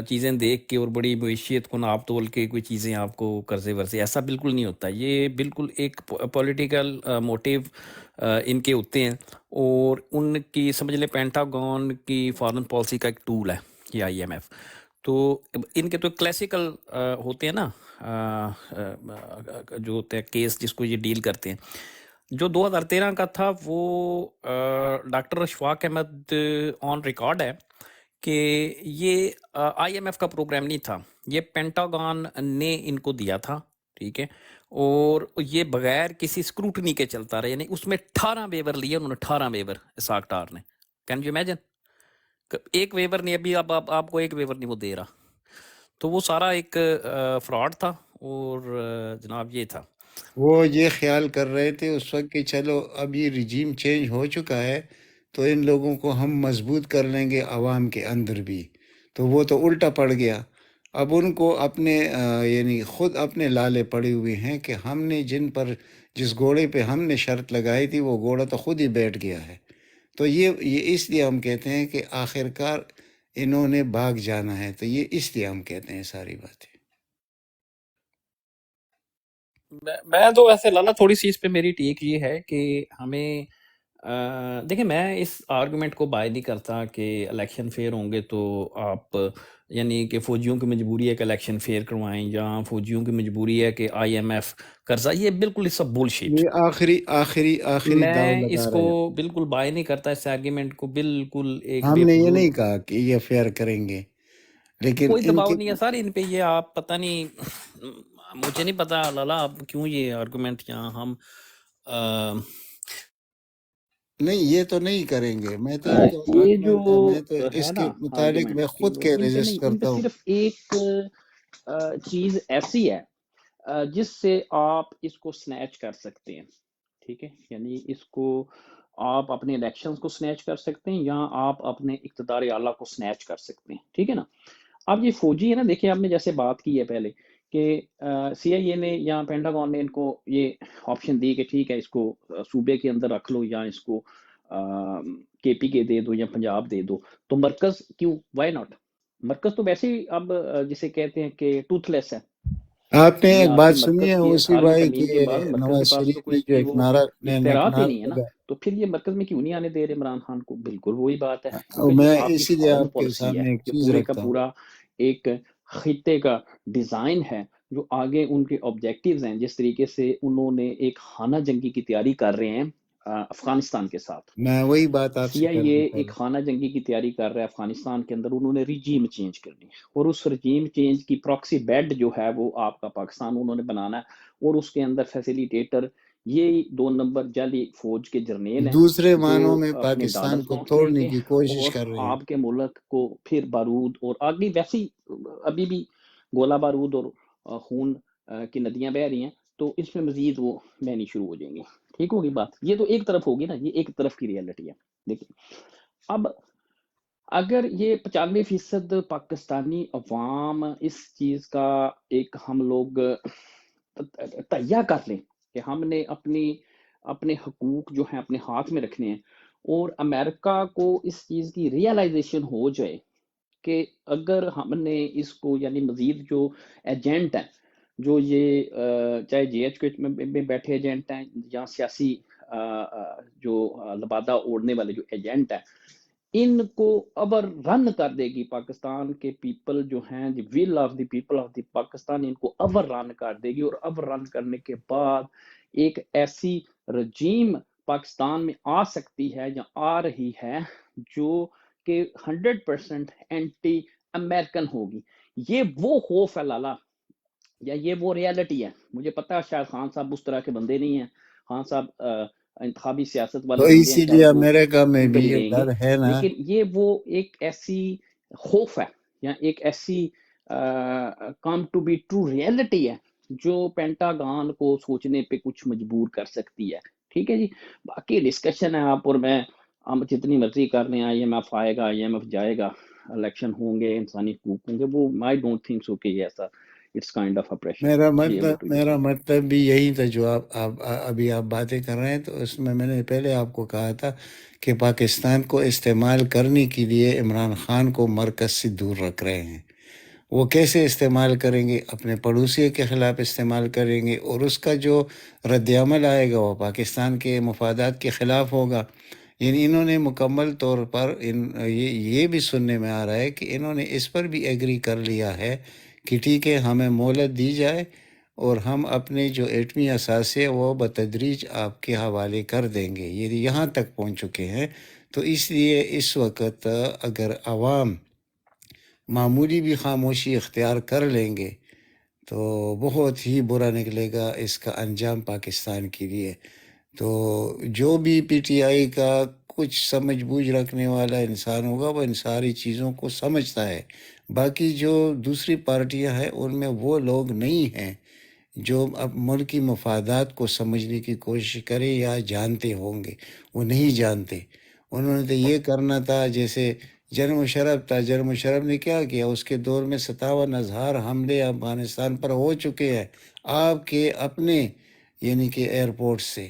چیزیں دیکھ کے اور بڑی معیشت کو ناپ تول کے کوئی چیزیں آپ کو قرضے ورضے، ایسا بالکل نہیں ہوتا۔ یہ بالکل ایک پولیٹیکل موٹیو ان کے ہوتے ہیں، اور ان کی سمجھ لیں پینٹاگون کی فارن پالیسی کا ایک ٹول ہے یہ IMF۔ تو ان کے تو کلاسیکل ہوتے ہیں نا جو ہوتے ہیں کیس جس کو یہ ڈیل کرتے ہیں۔ جو 2013 کا تھا وہ doctor Ashfaq Ahmed on record ہے کہ یہ IMF کا پروگرام نہیں تھا، یہ پینٹاگون نے ان کو دیا تھا، ٹھیک ہے، اور یہ بغیر کسی اسکروٹنی کے چلتا رہا، یعنی اس میں 18 ویور لیے انہوں نے، 18 ویور اسحاق ڈار نے۔ Can you imagine? ایک ویور نہیں، ابھی اب آپ کو ایک ویور نہیں وہ دے رہا۔ تو وہ سارا ایک فراڈ تھا، اور جناب یہ تھا۔ وہ یہ خیال کر رہے تھے اس وقت کہ چلو اب یہ رجیم چینج ہو چکا ہے تو ان لوگوں کو ہم مضبوط کر لیں گے عوام کے اندر بھی، تو وہ تو الٹا پڑ گیا۔ اب ان کو اپنے یعنی خود اپنے لالے پڑے ہوئے ہیں کہ ہم نے جس گھوڑے پہ ہم نے شرط لگائی تھی وہ گھوڑا تو خود ہی بیٹھ گیا ہے۔ تو یہ اس لیے ہم کہتے ہیں کہ آخر کار انہوں نے بھاگ جانا ہے، تو یہ اس لیے ہم کہتے ہیں ساری باتیں۔ میں تو ویسے لالا تھوڑی سی اس پہ میری ٹیک یہ ہے کہ ہمیں دیکھیں، میں اس آرگومنٹ کو بائی نہیں کرتا کہ الیکشن فیئر ہوں گے تو آپ یعنی کہ فوجیوں کی مجبوری ہے کہ الیکشن فیئر کروائیں، یا فوجیوں کی مجبوری ہے کہ آئی ایم ایف قرضہ، یہ بالکل اس بول شیٹ۔ یہ آخری داؤ میں لگا اس رہے کو ہیں۔ بالکل بائی نہیں کرتا، اس آرگیومنٹ کو بالکل ایک ہم بے نے یہ فضول، نہیں کہا کہ یہ فیئر کریں گے، لیکن کوئی ان دباؤ کی نہیں ہے سر ان پہ، یہ آپ پتہ نہیں مجھے نہیں پتا لالا آپ کیوں یہ آرگومنٹ یہاں ہم نہیں، یہ تو نہیں کریں گے۔ میں تو ان کا یہ جو آرگومنٹ ہے، میں تو ہے اس کے نا متعلق آرگومنٹ میں کہ خود کے ان پہ ریزسٹ نہیں، ان پہ کرتا ہوں۔ صرف ایک چیز ایسی ہے جس سے آپ اس کو سنیچ کر سکتے ہیں، ٹھیک ہے، یعنی اس کو آپ اپنے الیکشنز کو سنیچ کر سکتے ہیں، یا آپ اپنے اقتدار اعلیٰ کو سنیچ کر سکتے ہیں، ٹھیک ہے نا۔ اب یہ فوجی ہے نا، دیکھیں آپ نے جیسے بات کی ہے پہلے کہ سی آئی اے نے یا پینٹاگون نے ان کو یہ آپشن دی کہ ٹھیک ہے اس کو صوبے کے اندر رکھ لو، یا اس کو کے پی کے دے دو یا پنجاب دے دو، تو مرکز کیوں، وائی ناٹ؟ مرکز تو ویسے ہی اب جسے کہتے ہیں کہ ٹوتھ لیس ہے، آپ نے یعنی ایک آپ کی بات سنی ہے مرکز کی اسی 18ویں بھائی ترمیم کے کہ بعد مرکز کے نواز پاس تو شریف نے جو کوئی ایک وہ نعرہ اختیارات ہی نہیں ہے نا، لگا، تو پھر یہ مرکز میں کیوں نہیں آنے دے رہے عمران خان کو؟ بالکل وہی بات ہے، اور کیونکہ جو میں آپ کی اسی لیے فارن آپ کے پالیسی ہے، سامنے ایک جو چیز پورے کا رکھتا ہوں۔ پورا ایک خطے کا ڈیزائن ہے، جو آگے ان کے آبجیکٹیوز ہیں، جس طریقے سے انہوں نے ایک خانہ جنگی کی تیاری کر رہے ہیں افغانستان کے ساتھ، میں وہی بات آپ سی سے آئی کرنا اے چاہ ایک رہا خانہ جنگی کی تیاری کر رہا ہے افغانستان کے اندر، انہوں نے ریجیم چینج کرنی ہے، اور اس رجیم چینج کی پراکسی بیڈ جو ہے وہ آپ کا پاکستان انہوں نے بنانا ہے، اور اس کے اندر فیسیلیٹیٹر یہ 2 نمبر جعلی فوج کے جرنیل ہوں۔ ہیں دوسرے جو معنوں میں اپنے ڈالر پاکستان کو لوٹ لیں توڑنے گے، کی کوشش اور کر رہے ہیں۔ آپ کے ملک کو پھر بارود اور آگے ویسی ابھی بھی گولہ بارود اور خون کی ندیاں بہہ رہی ہیں، تو اس میں مزید وہ بہنی شروع ہو جائیں گی، ٹھیک ہوگی بات، یہ تو ایک طرف ہوگی نا، یہ ایک طرف کی ریئلٹی ہے۔ دیکھیں اب اگر یہ 95% پاکستانی عوام اس چیز کا ایک ہم لوگ تہیہ کر لیں کہ ہم نے اپنے حقوق جو ہیں اپنے ہاتھ میں رکھنے ہیں، اور امریکہ کو اس چیز کی ریئلائزیشن ہو جائے کہ اگر ہم نے اس کو یعنی مزید جو ایجنٹ ہیں، جو یہ چاہے جی ایچ میں بیٹھے ایجنٹ ہیں یا سیاسی جو لبادہ اوڑھنے والے جو ایجنٹ ہیں، ان کو ابر رن کر دے گی پاکستان کے پیپل جو ہیں، the will of the people of the Pakistan, ان کو ابر رن کر دے گی، اور ابر رن کرنے کے بعد ایک ایسی رجیم پاکستان میں آ سکتی ہے یا آ رہی ہے جو کہ 100% اینٹی امریکن ہوگی۔ یہ وہ خوف ہے لالا، یا یہ وہ ریالٹی ہے۔ مجھے پتا ہے شاید خان صاحب اس طرح کے بندے نہیں ہیں، خان صاحب انتخابی سیاست تو والے بندے ہیں، اسی لیے شاید وہ امریکہ میں ان پہ بھی نہیں یہ رہیں گے، ڈر ہے نا۔ لیکن یہ وہ ایک ایسی خوف ہے یا ایک ایسی کام ٹو بی ٹرو ریئلٹی ہے جو پینٹاگان کو سوچنے پہ کچھ مجبور کر سکتی ہے، ٹھیک ہے جی۔ باقی ڈسکشن ہے آپ اور میں، ہم جتنی مرضی کر لیں، آئی ایم ایف آئے گا، آئی ایم ایف جائے گا، الیکشن ہوں گے، انسانی حقوق ہوں گے، وہ آئی ڈونٹ تھنک سو کہ یہ ایسا it's kind of operation be able to میرا ڈیفائن۔ مطلب بھی یہی تھا جو آپ ابھی آپ باتیں کر رہے ہیں، تو اس میں نے پہلے آپ کو کہا تھا کہ پاکستان کو استعمال کرنے کے لیے عمران خان کو مرکز سے دور رکھ رہے ہیں۔ وہ کیسے استعمال کریں گے؟ اپنے پڑوسی کے خلاف استعمال کریں گے، اور اس کا جو رد عمل آئے گا وہ پاکستان کے مفادات کے خلاف ہوگا۔ یعنی انہوں نے مکمل طور پر یہ بھی سننے میں آ رہا ہے کہ انہوں نے اس پر بھی ایگری کر لیا ہے کہ ٹھیک ہے، ہمیں مہلت دی جائے اور ہم اپنے جو ایٹمی اثاثے وہ بتدریج آپ کے حوالے کر دیں گے۔ یہ یہاں تک پہنچ چکے ہیں۔ تو اس لیے اس وقت اگر عوام معمولی بھی خاموشی اختیار کر لیں گے تو بہت ہی برا نکلے گا اس کا انجام پاکستان کے لیے۔ تو جو بھی پی ٹی آئی کا کچھ سمجھ بوجھ رکھنے والا انسان ہوگا وہ ان ساری چیزوں کو سمجھتا ہے۔ باقی جو دوسری پارٹیاں ہیں ان میں وہ لوگ نہیں ہیں جو اب ملکی مفادات کو سمجھنے کی کوشش کرے یا جانتے ہوں گے، وہ نہیں جانتے۔ انہوں نے تو یہ کرنا تھا جیسے جنرل مشرف تھا، جنرل مشرف نے کیا کیا؟ اس کے دور میں 57,000 حملے افغانستان پر ہو چکے ہیں آپ کے اپنے یعنی کہ ایئرپورٹ سے۔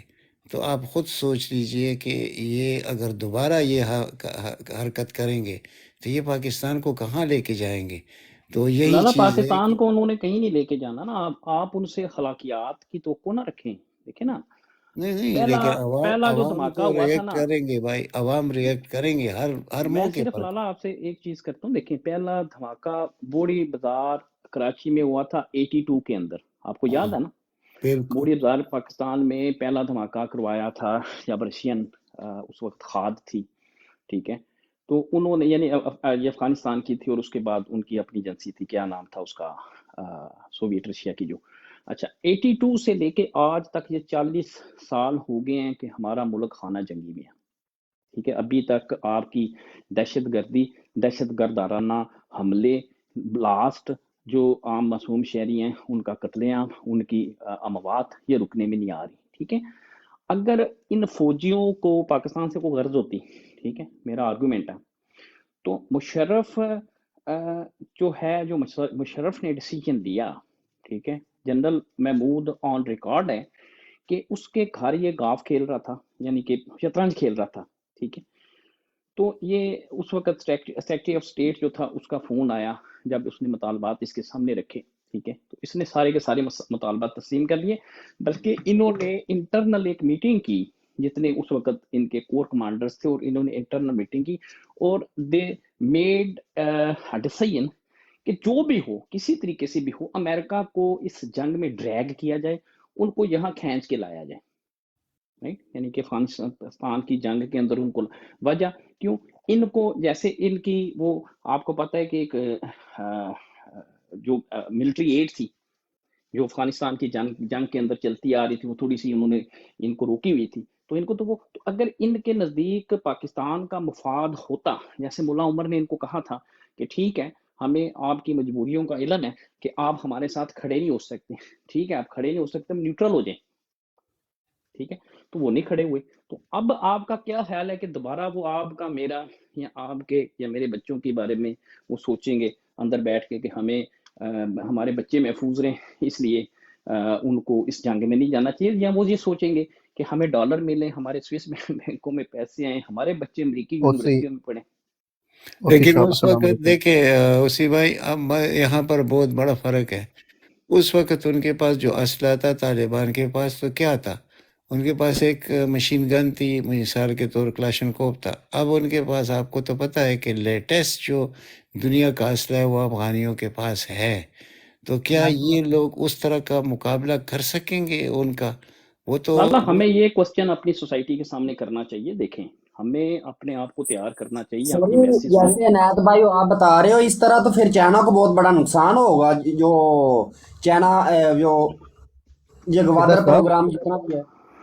تو آپ خود سوچ لیجئے کہ یہ اگر دوبارہ یہ حرکت کریں گے تو یہ پاکستان کو کہاں لے کے جائیں گے؟ تو یہی لالا چیز ہے پاکستان کہ کو انہوں نے کہیں نہیں لے کے جانا نا، آپ ان سے اخلاقیات کی توقع نہ رکھیں. دیکھیں نا، نہیں، پہلا لیکن پہلا جو عوام دھماکہ تو ہوا تھا ریئیکٹ نا، کریں گے بھائی، عوام ریئیکٹ کریں گے ہر میں موقع صرف پر. لالا آپ سے ایک چیز کرتا ہوں. دیکھیں، پہلا دھماکہ بوڑی بازار کراچی میں ہوا تھا 82 کے اندر، آپ کو یاد ہے نا؟ بالکل. بوڑی بازار پاکستان میں پہلا دھماکہ کروایا تھا جب رشین اس وقت کھاد تھی، ٹھیک ہے. تو انہوں نے یعنی یہ افغانستان کی تھی، اور اس کے بعد ان کی اپنی ایجنسی تھی، کیا نام تھا اس کا، سوویت رشیا کی جو. اچھا، 82 سے لے کے آج تک یہ 40 سال ہو گئے ہیں کہ ہمارا ملک خانہ جنگی میں ہے، ٹھیک ہے. ابھی تک آپ کی دہشت گردی، دہشت گردانہ حملے، بلاسٹ، جو عام معصوم شہری ہیں ان کا قتل عام، ان کی اموات، یہ رکنے میں نہیں آ رہی، ٹھیک ہے. اگر ان فوجیوں کو پاکستان سے کوئی غرض ہوتی، ٹھیک ہے، میرا آرگومنٹ ہے، تو مشرف جو ہے، جو مشرف نے ڈیسیجن لیا، ٹھیک ہے، جنرل محمود آن ریکارڈ ہے کہ اس کے گھر یہ گاف کھیل رہا تھا، یعنی کہ شطرنج کھیل رہا تھا، ٹھیک ہے. تو یہ اس وقت سیکرٹری آف اسٹیٹ جو تھا، اس کا فون آیا جب اس نے مطالبات اس کے سامنے رکھے، ٹھیک ہے. تو اس نے سارے کے سارے مطالبات تسلیم کر لیے، بلکہ انہوں نے انٹرنل ایک میٹنگ کی، جتنے اس وقت ان کے کور کمانڈرز تھے، اور انہوں نے انٹرنل میٹنگ کی، اور دے میڈ ڈیسیژن کہ جو بھی ہو، کسی طریقے سے بھی ہو، امریکہ کو اس جنگ میں ڈریگ کیا جائے، ان کو یہاں کھینچ کے لایا جائے، رائٹ. یعنی کہ افغانستان کی جنگ کے اندر ان کو وجہ کیوں، ان کو جیسے ان کی وہ آپ کو پتہ ہے کہ ایک جو ملٹری ایڈ تھی جو افغانستان کی جنگ کے اندر چلتی آ رہی تھی، وہ تھوڑی سی انہوں نے ان کو روکی ہوئی تھی. تو ان کو تو اگر ان کے نزدیک پاکستان کا مفاد ہوتا، جیسے ملا عمر نے ان کو کہا تھا کہ ٹھیک ہے، ہمیں آپ کی مجبوریوں کا علم ہے کہ آپ ہمارے ساتھ کھڑے نہیں ہو سکتے، ٹھیک ہے، آپ کھڑے نہیں ہو سکتے، ہم نیوٹرل ہو جائیں، ٹھیک ہے. تو وہ نہیں کھڑے ہوئے. تو اب آپ کا کیا خیال ہے کہ دوبارہ وہ آپ کا، میرا، یا آپ کے یا میرے بچوں کے بارے میں وہ سوچیں گے اندر بیٹھ کے کہ ہمیں ہمارے بچے محفوظ رہیں، اس لیے ان کو اس جنگ میں نہیں جانا چاہیے، یا وہ یہ سوچیں گے کہ ہمیں ڈالر ملیں، ہمارے سوئس بینکوں میں پیسے آئیں، ہمارے بچے امریکی اوسی یونیورسٹیوں میں پڑھیں. لیکن صاحب اس السلام وقت علیکم. دیکھیں اسی بھائی، اب یہاں پر بہت بڑا فرق ہے. اس وقت ان کے پاس جو اسلحہ تھا طالبان کے پاس، تو کیا تھا؟ ان کے پاس ایک مشین گن تھی، مثال کے طور کلاشنکوف تھا. اب ان کے پاس، آپ کو تو پتہ ہے کہ لیٹسٹ جو دنیا کا اسلحہ ہے وہ افغانیوں کے پاس ہے. تو کیا یہ لوگ اس طرح کا مقابلہ کر سکیں گے ان کا؟ وہ تو لالا، ہمیں یہ کوسچن اپنی سوسائٹی کے سامنے کرنا چاہیے. دیکھیں، ہمیں اپنے آپ کو تیار کرنا چاہیے اپنی سر میسج کو. جیسے عنایت بھائی آپ بتا رہے ہو اس طرح، تو پھر چائنا کو بہت بڑا نقصان ہوگا. جو چائنا جو یہ فطر گوادر صاحب پروگرام جتنا بھی ہے.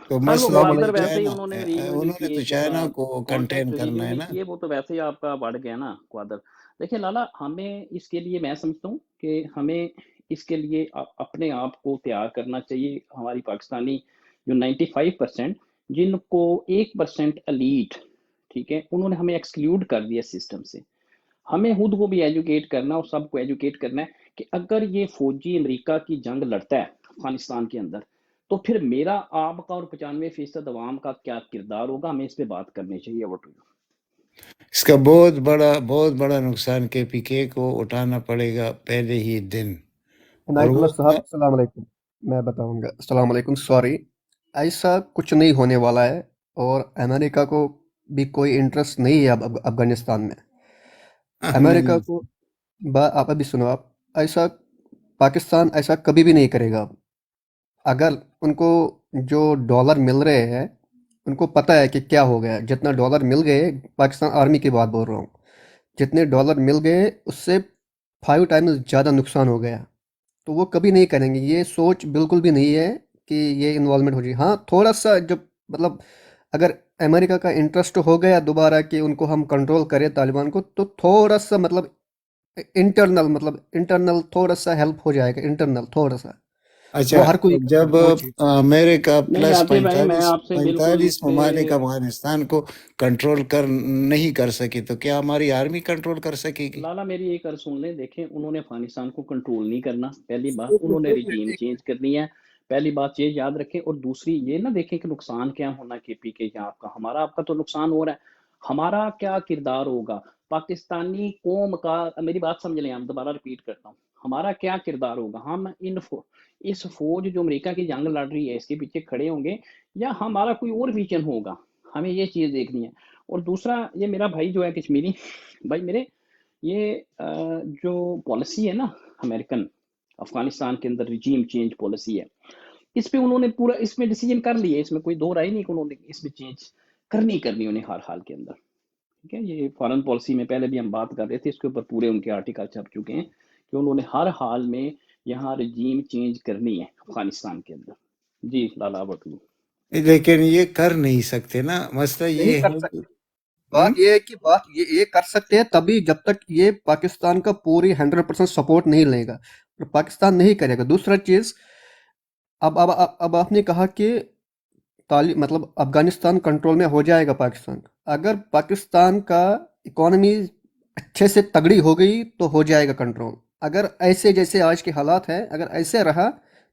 تو سر وہ مسئلہ السلام یہ گوادر ہے علیکم. ویسے ہی چائنا، انہوں نے ری انہوں نے تو چائنا کو کنٹین کانٹیکٹ ری کرنا ہے یونٹ نا. کیے، وہ تو ویسے ہی آپ کا بڑھ گیا نا گوادر. دیکھیں لالا، ہمیں اس کے لیے، میں سمجھتا ہوں کہ ہمیں اس کے لیے اپنے آپ کو تیار کرنا چاہیے. ہماری پاکستانی جو 95% جن کو 1% ایلیٹ، ٹھیک ہے، انہوں نے ہمیں ایکسکلیوڈ کر دیا سسٹم سے. ہمیں خود کو بھی ایجوکیٹ کرنا، اور سب کو ایجوکیٹ کرنا ہے کہ اگر یہ فوجی امریکہ کی جنگ لڑتا ہے افغانستان کے اندر، تو پھر میرا، آپ کا اور 95% عوام کا کیا کردار ہوگا. ہمیں اس پہ بات کرنی چاہیے. اس کا بہت بڑا نقصان کے پی کے کو اٹھانا پڑے گا پہلے ہی دن. اور عنایت وہ اللہ صاحب السلام علیکم. میں بتاؤں گا. السلام علیکم. سوری، ایسا کچھ نہیں ہونے والا ہے، اور امریکہ کو بھی کوئی انٹرسٹ نہیں ہے اب افغانستان میں. امریکہ کو آپ ابھی سنو، آپ ایسا پاکستان ایسا کبھی بھی نہیں کرے گا. اگر ان کو جو ڈالر مل رہے ہیں، ان کو پتہ ہے کہ کیا ہو گیا. جتنا ڈالر مل گئے، پاکستان آرمی کی بات بول رہا ہوں، جتنے ڈالر مل گئے اس سے 5 ٹائمز زیادہ نقصان ہو گیا. تو وہ کبھی نہیں کریں گے. یہ سوچ بالکل بھی نہیں ہے کہ یہ انوالومنٹ ہو جائے. ہاں، تھوڑا سا جب مطلب اگر امریکہ کا انٹرسٹ ہو گیا دوبارہ کہ ان کو ہم کنٹرول کریں طالبان کو، تو تھوڑا سا انٹرنل تھوڑا سا ہیلپ ہو جائے گا. انٹرنل تھوڑا سا اچھا، وہ ہر کوئی کرتا جب ہے وہ چیز. امریکہ نہیں پلس عاطف بھائی، میں آپ سے بالکل اس 45 پہ، ممالک افغانستان کو کنٹرول نہیں کر سکی، تو کیا ہماری آرمی کنٹرول کر سکے گی؟ لالا میری ایک اور سن لیں. دیکھیں، انہوں نے افغانستان کو کنٹرول نہیں کرنا، پہلی بات. انہوں نے ریجیم چینج کرنی ہے. پہلی بات یہ یاد رکھیں، اور دوسری یہ نہ دیکھیں کہ نقصان کیا ہونا کے پی کے یا آپ کا، ہمارا آپ کا تو نقصان ہو رہا ہے، ہمارا کیا کردار ہوگا پاکستانی قوم کا، میری بات سمجھ لیں، ہم دوبارہ ریپیٹ کرتا ہوں، ہمارا کیا کردار ہوگا، ہم اس فوج جو امریکہ کی جنگ لڑ رہی ہے اس کے پیچھے کھڑے ہوں گے یا ہمارا کوئی اور ویژن ہوگا، ہمیں یہ چیز دیکھنی ہے۔ اور دوسرا، یہ میرا بھائی جو ہے کشمیری بھائی میرے، یہ جو پالیسی ہے نا امریکن افغانستان کے اندر، ریجیم چینج پالیسی ہے، اس پہ انہوں نے پورا اس میں ڈیسیجن کر لیا، اس میں کوئی دو رائے نہیں کہ انہوں نے اس میں چینج کرنی انہیں ہر حال کے اندر، ٹھیک ہے۔ یہ فارن پالیسی میں پہلے بھی ہم بات کر رہے تھے، اس کے اوپر پورے ان کے آرٹیکل چھپ چکے ہیں کہ انہوں نے ہر حال میں یہاں رجیم چینج کرنی ہے افغانستان کے اندر۔ جی لالا بٹلو، لیکن یہ کر نہیں سکتے نا، مسئلہ نہیں یہ کر ہے سکتے، کہ بات یہ ہے کہ بات یہ کر سکتے ہیں تبھی جب تک یہ پاکستان کا پوری 100% سپورٹ نہیں لے گا، اور پاکستان نہیں کرے گا۔ دوسرا چیز، اب آپ نے کہا کہ مطلب افغانستان کنٹرول میں ہو جائے گا پاکستان، اگر پاکستان کا اکانومی اچھے سے تگڑی ہو گئی تو ہو جائے گا کنٹرول، اگر ایسے جیسے آج کے حالات ہیں اگر ایسے رہا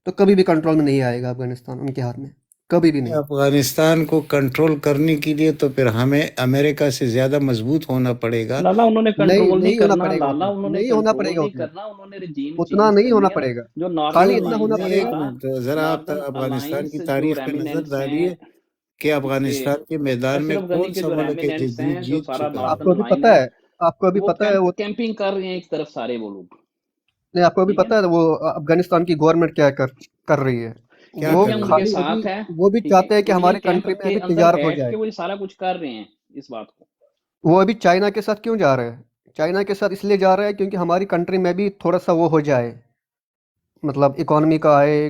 تو کبھی بھی کنٹرول میں نہیں آئے گا افغانستان ان کے ہاتھ میں، کبھی بھی نہیں۔ افغانستان کو کنٹرول کرنے کے لیے تو پھر ہمیں امریکہ سے زیادہ مضبوط ہونا پڑے گا۔ لالا انہوں نے کنٹرول نہیں ہونا کرنا، پڑے گا لالا اتنا، انہوں نے نہیں ہونا پڑے کنٹرول گا نہیں اتنا، کرنا، انہوں نے رجیم اتنا چینج نہیں ہونا کرنی ہے نا، پڑے گا، جو خالی ناردرن اتنا ہونا الائنس پڑے ایک گا۔ ہے، منٹ ذرا آپ ناردرن افغانستان کی الائنس جو تاریخ پہ نظر ریمیننٹس ڈالیے ہیں کہ کہ افغانستان کے میدان میں اشرف غنی کون کے سا جو ملک ہے جو ریمیننٹس ہیں، جو جیت سارا چکا ہے۔ آپ کو ناردرن بھی لائن پتہ ہے، ہے، آپ کو بھی وہ پتہ ہے وہ، کیمپنگ کر رہے ہیں ایک طرف سارے وہ لوگ، نہیں آپ کو بھی ٹھیک ہے پتہ ہے وہ افغانستان کی گورنمنٹ کیا کر رہی ہے، کیا وہ وہ بھی کر ان رہی کے ہے؟ خالی ساتھ ہے، وہ بھی ٹھیک ہے، چاہتے ہیں کہ وہ یہ ہمارے کنٹری کیمپ میں کے ابھی اندر تجارت ہو بیٹھ جائے۔ کے وہ سارا کچھ کر رہے ہیں اس بات کو۔ وہ ابھی چائنا کے ساتھ کیوں جا رہے ہیں؟ چائنا کے ساتھ اس لیے جا رہے ہیں کیونکہ ہماری کنٹری میں بھی تھوڑا سا وہ ہو جائے، مطلب اکانومی کا آئے،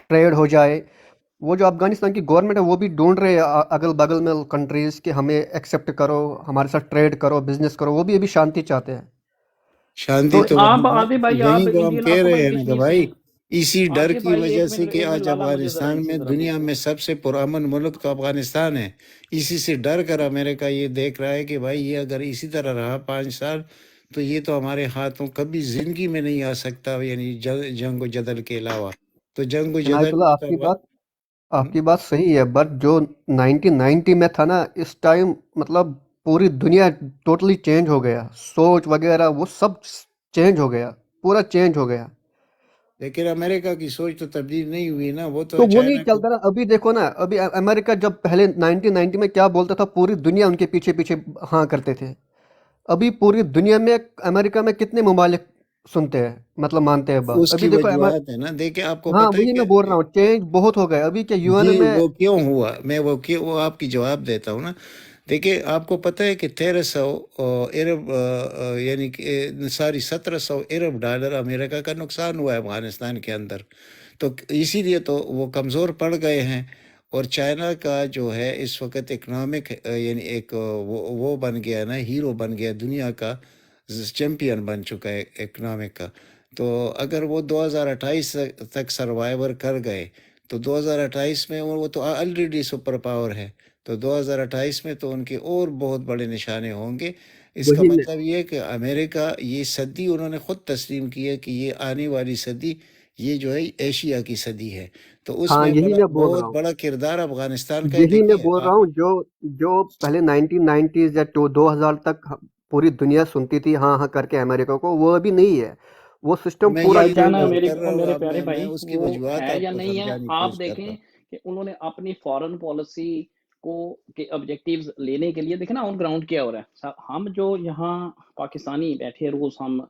ٹریڈ ہو جائے۔ وہ جو افغانستان کی گورنمنٹ ہے وہ بھی ڈھونڈ رہے ہیں اگل بغل میں کنٹریز کہ ہمیں ایکسیپٹ کرو، ہمارے ساتھ ٹریڈ کرو، بزنس کرو، وہ بھی ابھی شانتی چاہتے ہیں۔ شانتی تو تو آپ وہاں آدھے بھائی، آپ یہی تو ہم انڈین، کہہ آپ تو رہے بھائی ہیں نا کہ کشمیر سے بھائی ہیں، اسی ڈر آصف کی بھائی وجہ سے کہ ایک منٹ آج لالا مجھے ذرا ان افغانستان سے میں ذرا دنیا پوچھنے میں دیں۔ سب سے پرامن ملک تو افغانستان ہے، اسی سے ڈر کر امریکہ یہ دیکھ رہا ہے کہ بھائی یہ اگر اسی طرح رہا 5 سال تو یہ تو ہمارے ہاتھوں کبھی زندگی میں نہیں آ سکتا، یعنی جنگ و جدل کے علاوہ تو جنگ و عنایت جدل اللہ، آپ کی بات صحیح ہے، بٹ جو 1990 میں تھا نا، اس ٹائم مطلب پوری دنیا ٹوٹلی چینج ہو گیا، سوچ وغیرہ وہ سب چینج ہو گیا، پورا چینج ہو گیا، لیکن امریکہ کی سوچ تو تبدیل نہیں ہوئی نا، وہ تو تو وہ نہیں چائنا کو چلتا نا۔ ابھی دیکھو نا، ابھی امریکہ جب پہلے 1990 میں کیا بولتا تھا، پوری دنیا ان کے پیچھے پیچھے ہاں کرتے تھے، ابھی پوری دنیا میں امریکہ میں کتنے ممالک سنتے ہیں، مطلب مانتے ہیں بات، اس ابھی کی دیکھو وجوہات ہے نا، دیکھیں آپ کو ہاں پتہ ہے وہی میں بول کہ رہا ہوں، چینج بہت ہو گیا ابھی کہ یو جی این میں۔ وہ کیوں ہوا، میں وہ آپ کی جواب دیتا ہوں نا۔ دیکھیں آپ کو پتہ ہے کہ 1300 ارب یعنی کہ ساری 1700 ارب ڈالر امریکہ کا نقصان ہوا ہے افغانستان کے اندر، تو اسی لیے تو وہ کمزور پڑ گئے ہیں۔ اور چائنا کا جو ہے اس وقت اکنامک یعنی ایک وہ بن گیا نا، ہیرو بن گیا، دنیا کا چیمپئن بن چکا ہے اکنامک کا۔ تو اگر وہ 2028 تک سروائیور کر گئے تو 2028 میں وہ تو آلریڈی سپر پاور ہے، تو 2028 میں تو ان کے اور بہت بڑے نشانے ہوں گے۔ اس کا وہی میں مطلب یہ کہ امریکہ یہ صدی انہوں نے خود تسلیم کی ہے کہ یہ آنے والی صدی یہ جو ہے ایشیا کی صدی ہے، تو اس ہاں میں یہی میں بول رہا بہت ہوں، بڑا کردار افغانستان کا ہے۔ یہی میں دیکھیے بول رہا ہوں، جو پہلے 1990s یا 2000 تک پوری دنیا سنتی تھی ہاں ہاں کر کے امریکہ کو، وہ ابھی نہیں ہے، وہ سسٹم میں پورا یہی تو چائنا چینج ہو بات گیا۔ کر امریکہ رہا ہوں، میرے اب پیارے میں بھائی اس کی وہ وجوہات ہے آپ یا کو نہیں ہے، سمجھانے کی آپ کوشش کرتا دیکھیں ہوں۔ کہ انہوں نے اپنی فارن پالیسی کے آبجیکٹیوز لینے کے لیے دیکھیں نا آن گراؤنڈ کیا ہو رہا ہے۔ ہم جو یہاں پاکستانی بیٹھے روز ہم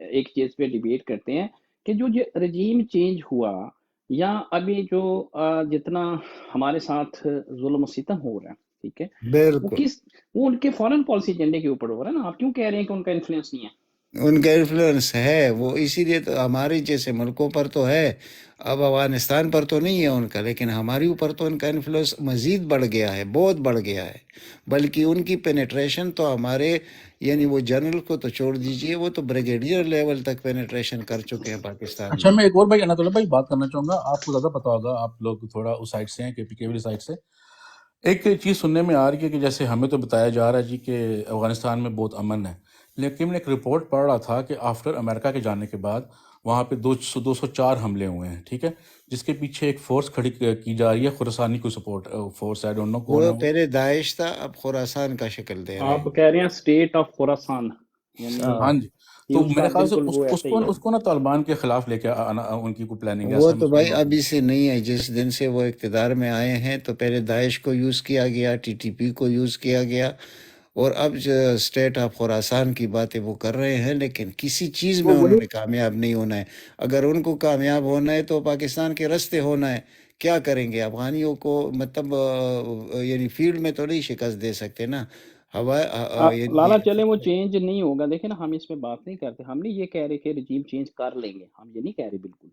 ایک چیز پہ ڈیبیٹ کرتے ہیں کہ جو رجیم چینج ہوا یا ابھی جو جتنا ہمارے ساتھ ظلم و ستم ہو رہا ہے، ٹھیک ہے، بالکل وہ ان کے فارن پالیسی ایجنڈے کے اوپر ہو رہا ہے نا۔ آپ کیوں کہہ رہے ہیں کہ ان کا انفلوئنس نہیں ہے؟ ان کا انفلوئنس ہے، وہ اسی لیے تو ہمارے جیسے ملکوں پر تو ہے، اب افغانستان پر تو نہیں ہے ان کا، لیکن ہماری اوپر تو ان کا انفلوئنس مزید بڑھ گیا ہے، بہت بڑھ گیا ہے، بلکہ ان کی پینیٹریشن تو ہمارے یعنی وہ جنرل کو تو چھوڑ دیجئے، وہ تو بریگیڈیئر لیول تک پینیٹریشن کر چکے ہیں پاکستان اچھا میں۔ میں ایک اور بھائی عنایت اللہ بھائی بات کرنا چاہوں گا، آپ کو زیادہ پتا ہوگا، آپ لوگ تھوڑا اس سائڈ سے ہیں، کے پی کے والی سائڈ سے۔ ایک چیز سننے میں آ رہی ہے کہ جیسے ہمیں تو بتایا جا رہا ہے جی کہ افغانستان میں بہت امن ہے، لیکن میں ایک رپورٹ پڑھ رہا تھا کہ آفٹر امریکہ کے جانے کے بعد وہاں پہ 204 حملے ہوئے ہیں، ٹھیک ہے، جس کے پیچھے ایک فورس کھڑی کی جا رہی ہے، خراسانی کو support force, I don't know کون ہے وہ وہ۔ پہلے داعش تھا، اب خراسان کا شکل دے رہے آپ ہیں۔ کہہ رہے ہیں اسٹیٹ آف خراسان، یعنی ہاں جی، یہ تو اس میرے کا خیال سے بالکل وہ ایسے ہی ہے۔ اس کو نا طالبان کے خلاف لے کے آنا ان کی کوئی پلاننگ ہے، وہ ایسا تو میں بھائی سن رہا ابھی سے نہیں ہے، جس دن سے وہ اقتدار میں آئے ہیں تو پہلے داعش کو یوز کیا گیا، ٹی ٹی پی کو یوز کیا گیا، اور اب جو اسٹیٹ آف خراسان کی باتیں وہ کر رہے ہیں، لیکن کسی چیز میں انہوں نے کامیاب نہیں ہونا ہے۔ اگر ان کو کامیاب ہونا ہے تو پاکستان کے رستے ہونا ہے۔ کیا کریں گے افغانیوں کو؟ مطلب یعنی فیلڈ میں تو نہیں شکست دے سکتے نا، ہوا یعنی لالا چلیں وہ چینج نہیں ہوگا، دیکھیں نا، ہم اس میں بات نہیں کرتے، ہم نہیں یہ کہہ رہے کہ رجیم چینج کر لیں گے، ہم یہ نہیں کہہ رہے بالکل،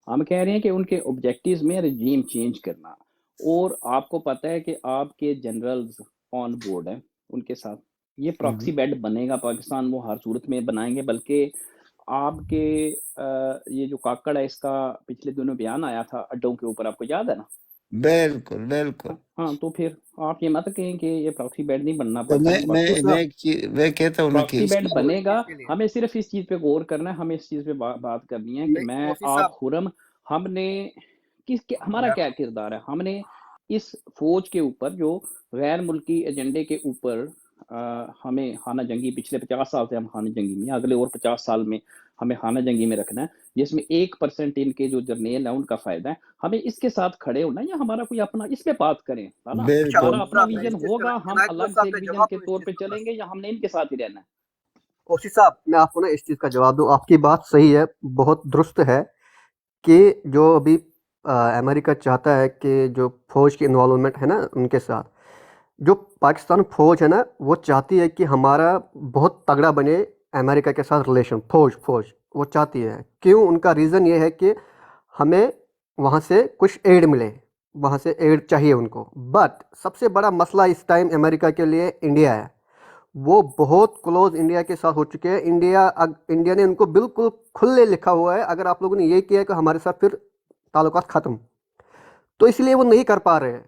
ہم کہہ رہے ہیں کہ ان کے آبجیکٹیوز میں رجیم چینج کرنا، اور آپ کو پتہ ہے کہ آپ کے جنرلز آن بورڈ ہیں ان کے ساتھ، یہ پراکسی بیڈ بنے گا پاکستان، وہ ہر صورت میں بنائیں گے، بلکہ آپ کے یہ جو کاکڑ ہے، اس کا پچھلے دنوں بیان آیا تھا اڈوں کے اوپر، آپ کو یاد ہے نا؟ بالکل بالکل۔ ہاں، تو پھر آپ یہ مت کہیں کہ یہ پراکسی بیڈ نہیں بننا تو پاکستان، میں کہتا ہوں نا کہ پراکسی اس بیڈ کی بنے گا، ہمیں صرف اس چیز پہ غور کرنا ہے، ہمیں اس چیز پہ بات کرنی ہے کہ میں آپ خرم، ہم نے ہمارا کیا کردار ہے، ہم نے اس فوج کے اوپر جو غیر ملکی ایجنڈے کے اوپر ہمیں خانہ جنگی، پچھلے 50 سال سے ہم خانہ جنگی میں، اگلے اور 50 سال میں ہمیں خانہ جنگی میں رکھنا ہے، جس میں 1% ان کے جو جرنیل ہیں ان کا فائدہ ہے، ہمیں اس کے ساتھ کھڑے ہونا ہے، یا ہمارا کوئی اپنا اس پہ بات کریں نا، بالکل ہمارا اپنا ویژن ہوگا، ہم الگ سے ایک ویژن کے طور پہ چلیں گے، یا ہم نے ان کے ساتھ ہی رہنا ہے؟ اوسی صاحب، میں آپ کو نا اس چیز کا جواب دوں، آپ کی بات صحیح ہے، بہت درست ہے کہ جو ابھی امریکہ چاہتا ہے کہ جو فوج کی انوالومنٹ ہے نا ان کے ساتھ، جو پاکستان فوج ہے نا وہ چاہتی ہے کہ ہمارا بہت تگڑا بنے امریکہ کے ساتھ ریلیشن، فوج وہ چاہتی ہے، کیوں؟ ان کا ریزن یہ ہے کہ ہمیں وہاں سے کچھ ایڈ ملے، وہاں سے ایڈ چاہیے ان کو، بٹ سب سے بڑا مسئلہ اس ٹائم امریکہ کے لیے انڈیا ہے، وہ بہت کلوز انڈیا کے ساتھ ہو چکے ہیں، انڈیا نے ان کو بالکل کھلے لکھا ہوا ہے، اگر آپ لوگوں نے یہ کیا ہے کہ ہمارے ساتھ پھر تعلقات ختم، تو اس لیے وہ نہیں کر پا رہے ہیں،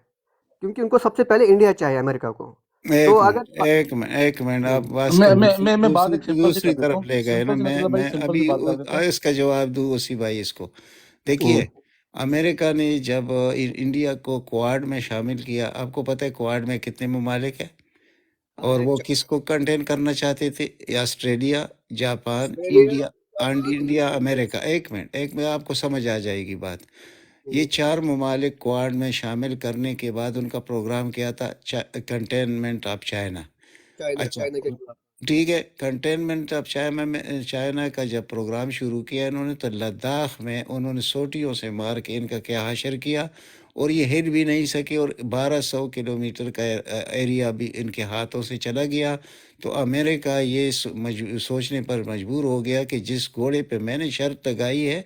کیونکہ ان کو سب سے پہلے انڈیا چاہیے امریکہ کو، تو اگر ایک منٹ آپ بات میں بات ایک سمپل سی کر دوسری دیتا طرف ہوں، لے گئے نا، سمپل سی میں مطلب بھائی میں سمپل سی ابھی بات کر دیتا ہوں۔ اس کا جواب دوں اسی بھائی اس کو۔ دیکھیے امریکہ نے جب انڈیا کو کوآڈ میں شامل کیا، آپ کو پتہ ہے کوآڈ میں کتنے ممالک ہیں، اور وہ کس کو کنٹین کرنا چاہتے تھے؟ آسٹریلیا، جاپان، انڈیا امریکہ۔ ایک منٹ آپ کو سمجھ آ جائے گی بات۔ یہ 4 ممالک کوآڈ میں شامل کرنے کے بعد ان کا پروگرام کیا تھا کنٹینمنٹ آف چائنا۔ اچھا ٹھیک ہے، کنٹینمنٹ آف چائنا کا جب پروگرام شروع کیا انہوں نے، تو لداخ میں انہوں نے سوٹیوں سے مار کے ان کا کیا حشر کیا، اور یہ ہٹ بھی نہیں سکے، اور 1200 کلومیٹر کا ایریا بھی ان کے ہاتھوں سے چلا گیا۔ تو امریکہ یہ سوچنے پر مجبور ہو گیا کہ جس گھوڑے پہ میں نے شرط لگائی ہے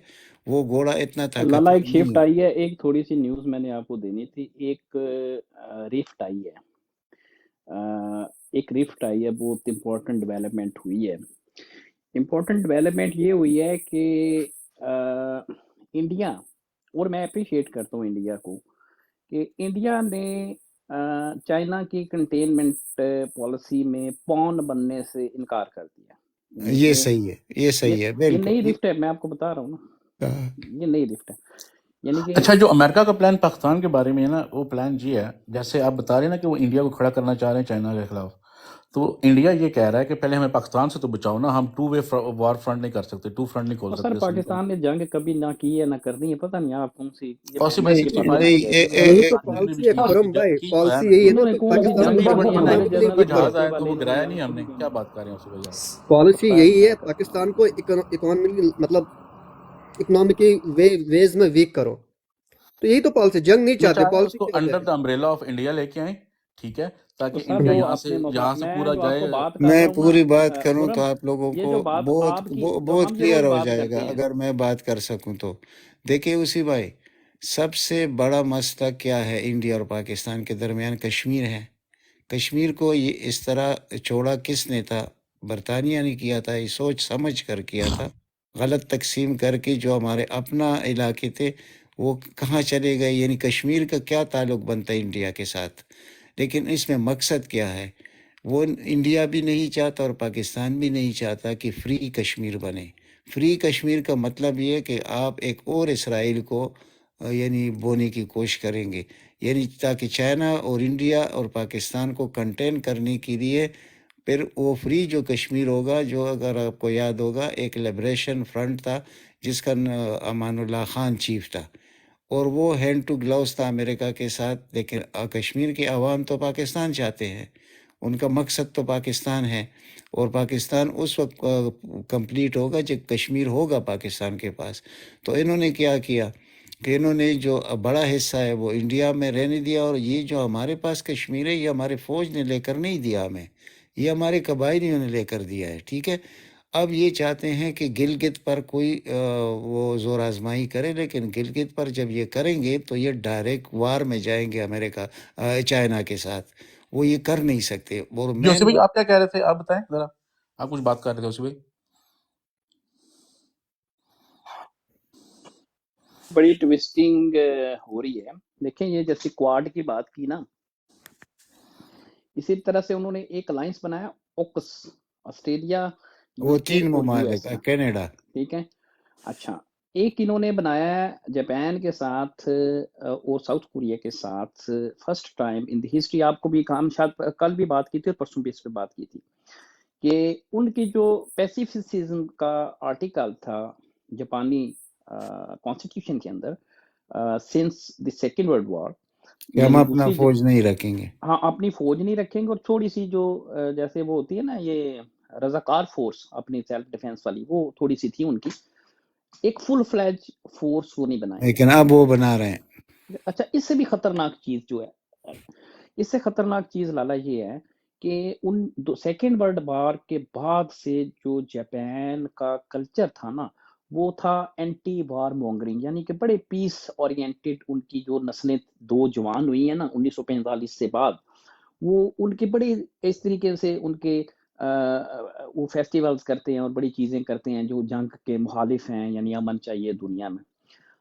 وہ گھوڑا اتنا لالا طاقتور ایک نہیں شفٹ ہے۔ آئی ہے، ایک تھوڑی سی نیوز میں نے آپ کو دینی تھی، ایک ریفٹ آئی ہے، بہت امپورٹنٹ ڈیولپمنٹ ہوئی ہے۔ امپورٹنٹ ڈیولپمنٹ یہ ہوئی ہے کہ انڈیا، اور میں اپریشیٹ کرتا ہوں انڈیا کو، کہ انڈیا نے چائنا کی کنٹینمنٹ پالیسی میں پون بننے سے انکار کر دیا، یہ صحیح ہے، یہ صحیح ہے، یہ نئی بالکل۔ رفٹ ہے، میں آپ کو بتا رہا ہوں نا، یہ نئی رفٹ ہے، یعنی کہ اچھا، جو امریکہ کا پلان پاکستان کے بارے میں ہے نا، وہ پلان یہ ہے، جیسے آپ بتا رہے ہیں نا کہ وہ انڈیا کو کھڑا کرنا چاہ رہے ہیں چائنا کے خلاف، تو انڈیا یہ کہہ رہا ہے کہ پہلے ہمیں پاکستان سے تو بچاؤ نا، ہم 2 وے وار فرنٹ نہیں کر سکتے، 2 فرنٹ نہیں کھول اور سر سکتے۔ پاکستان نے جنگ کبھی نہ کی ہے نہ کرنی ہے، پتہ نہیں آپ کون سی، یہ قاسم میں بھائی یہ 65 بات میں یہی تو پاکستان پالیسی ہے کی خرم بھائی، کی تو ہے پالیسی نا، یہی ہے نا انہوں نے کہ کون سی پاکستان جنگ کو لڑنی ہے، اکنامکلی ہمارے اپنا ویک جنرل جہاز کرو، راستے آیا تو والے وہ نے گرایا ہمیں نہیں ہم نے، کبھی کیا بات کر رہے ہیں اس بھائی آپ؟ پالیسی یہی ہے پاکستان کو اکنامکی ویز میں ویک کرو، تو یہی تو پالیسی، جنگ نہیں میں چاہتے، چاہے اس پالیسی کو کی وجہ انڈر ہے۔ دا امبریلا آف انڈیا لے کے آئیں، ٹھیک ہے، تو تاکہ سر انڈیا وہ یہاں اپنے سے میں پورا جو آپ جائے۔ کو بات کر میں رہا ہوں پوری بات نا کروں تو خرم، آپ لوگوں یہ کو جو بات بہت آپ کی، جو بہت ہم یہ کلیئر روز ہو بات جائے گا کرتے ہیں، اگر میں بات کر سکوں تو۔ دیکھیں اسی بھائی، سب سے بڑا مسئلہ کیا ہے انڈیا اور پاکستان کے درمیان؟ کشمیر ہے۔ کشمیر کو یہ اس طرح چھوڑا کس نے تھا؟ برطانیہ نے کیا تھا، یہ سوچ سمجھ کر کیا تھا، غلط تقسیم کر کے جو ہمارے اپنا علاقے تھے وہ کہاں چلے گئے، یعنی کشمیر کا کیا تعلق بنتا ہے انڈیا کے ساتھ؟ لیکن اس میں مقصد کیا ہے؟ وہ انڈیا بھی نہیں چاہتا اور پاکستان بھی نہیں چاہتا کہ فری کشمیر بنے۔ فری کشمیر کا مطلب یہ ہے کہ آپ ایک اور اسرائیل کو یعنی بونے کی کوشش کریں گے، یعنی تاکہ چائنا اور انڈیا اور پاکستان کو کنٹین کرنے کے لیے پھر وہ فری جو کشمیر ہوگا، جو اگر آپ کو یاد ہوگا ایک لبریشن فرنٹ تھا جس کا امان اللہ خان چیف تھا، اور وہ ہینڈ ٹو گلاؤز تھا امریکہ کے ساتھ، لیکن کشمیر کے عوام تو پاکستان چاہتے ہیں، ان کا مقصد تو پاکستان ہے، اور پاکستان اس وقت کمپلیٹ ہوگا جب کشمیر ہوگا پاکستان کے پاس۔ تو انہوں نے کیا کیا کہ انہوں نے جو بڑا حصہ ہے وہ انڈیا میں رہنے دیا، اور یہ جو ہمارے پاس کشمیر ہے یہ ہمارے فوج نے لے کر نہیں دیا ہمیں، یہ ہمارے قبائلیوں نے لے کر دیا ہے، ٹھیک ہے۔ اب یہ چاہتے ہیں کہ گلگت پر کوئی وہ زور آزمائی کرے، لیکن گلگت پر جب یہ کریں گے تو یہ ڈائریکٹ وار میں جائیں گے امریکہ چائنا کے ساتھ، وہ یہ کر نہیں سکتے۔ اور جی وسیع مین بھائی آپ کیا کہہ رہے تھے، آپ بتائیں ذرا، آپ کچھ بات کر رہے تھے وسیع بھائی۔ بڑی ٹویسٹنگ ہو رہی ہے، دیکھیں یہ جیسے کوارڈ کی بات کی نا، اسی طرح سے انہوں نے ایک الائنس بنایا اوکس، آسٹریلیا، وہ یو کے 3 اور یو ممالک ایس کا، کینیڈا، ٹھیک ہے۔ اچھا، ایک انہوں نے بنایا ہے جاپان کے ساتھ اور ساؤتھ کوریا کے ساتھ، first time in the history, آپ کو بھی کام شاید کل بھی بات کی تھی اور پرسوں بھی اس پہ بات کی تھی، کہ ان کی جو پیسیفسزم کا آرٹیکل تھا جاپانی کانسٹیٹیوشن کے اندر since the second world war, کہ ہم یعنی اپنا دوسری فوج نہیں رکھیں گے۔ ہاں اپنی فوج نہیں رکھیں گے، اور تھوڑی سی جو جیسے وہ ہوتی ہے نا یہ رضاکار فورس اپنی سیلف ڈیفenس والی، وہ تھوڑی سی تھی ان کی، ایک فل فلیج فورس وہ نہیں بنائیں گے۔ لیکن اب وہ بنا رہے ہیں۔ اچھا، اس سے بھی خطرناک چیز جو ہے، اس سے خطرناک چیز لالا یہ ہے کہ ان سیکنڈ ورلڈ وار کے بعد سے جو جاپان کا کلچر تھا نا، وہ تھا اینٹی وار مونگرنگ، یعنی کہ بڑے پیس اورینٹڈ، ان کی جو نسلیں دو جوان ہوئی ہیں نا 1945 سے بعد، وہ ان کے بڑے اس طریقے سے ان کے وہ فیسٹیولز کرتے ہیں اور بڑی چیزیں کرتے ہیں جو جنگ کے مخالف ہیں، یعنی امن چاہیے دنیا میں۔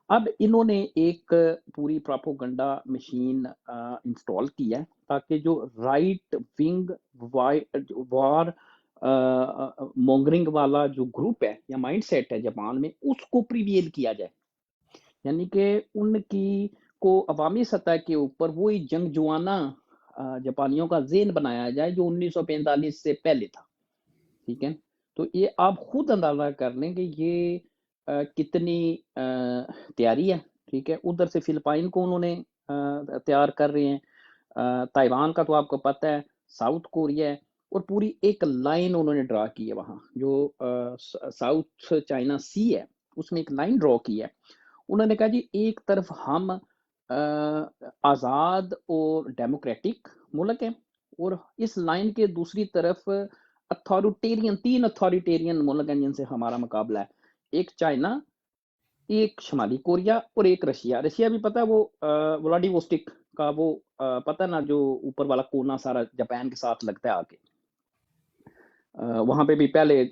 اب انہوں نے ایک پوری پراپوگنڈا مشین انسٹال کی ہے تاکہ جو رائٹ ونگ وار مونگرنگ والا جو گروپ ہے یا مائنڈ سیٹ ہے جاپان میں، اس کو پریویل کیا جائے، یعنی کہ ان کی کو عوامی سطح کے اوپر وہی جنگ جوانہ جاپانیوں کا ذہن بنایا جائے جو 1945 سے پہلے تھا، ٹھیک ہے۔ تو یہ آپ خود اندازہ کر لیں کہ یہ کتنی تیاری ہے، ٹھیک ہے۔ ادھر سے فلپائن کو انہوں نے تیار کر رہے ہیں، تائیوان کا تو آپ کو پتہ ہے، ساؤتھ کوریا ہے، اور پوری ایک لائن انہوں نے ڈرا کی ہے وہاں جو ساؤتھ چائنا سی ہے، اس میں ایک لائن ڈرا کی ہے۔ انہوں نے کہا جی ایک طرف ہم آزاد اور ڈیموکریٹک ملک ہیں، اور اس لائن کے دوسری طرف اتھارٹیرین، تین اتھارٹیرین ملک ہیں جن سے ہمارا مقابلہ ہے، ایک چائنا، ایک شمالی کوریا اور ایک رشیا۔ رشیا بھی پتہ ہے وہ ولاڈی ووسٹک کا وہ پتہ نا جو اوپر والا کونا سارا جاپان کے ساتھ لگتا ہے آ کے، وہاں پہ بھی پہلے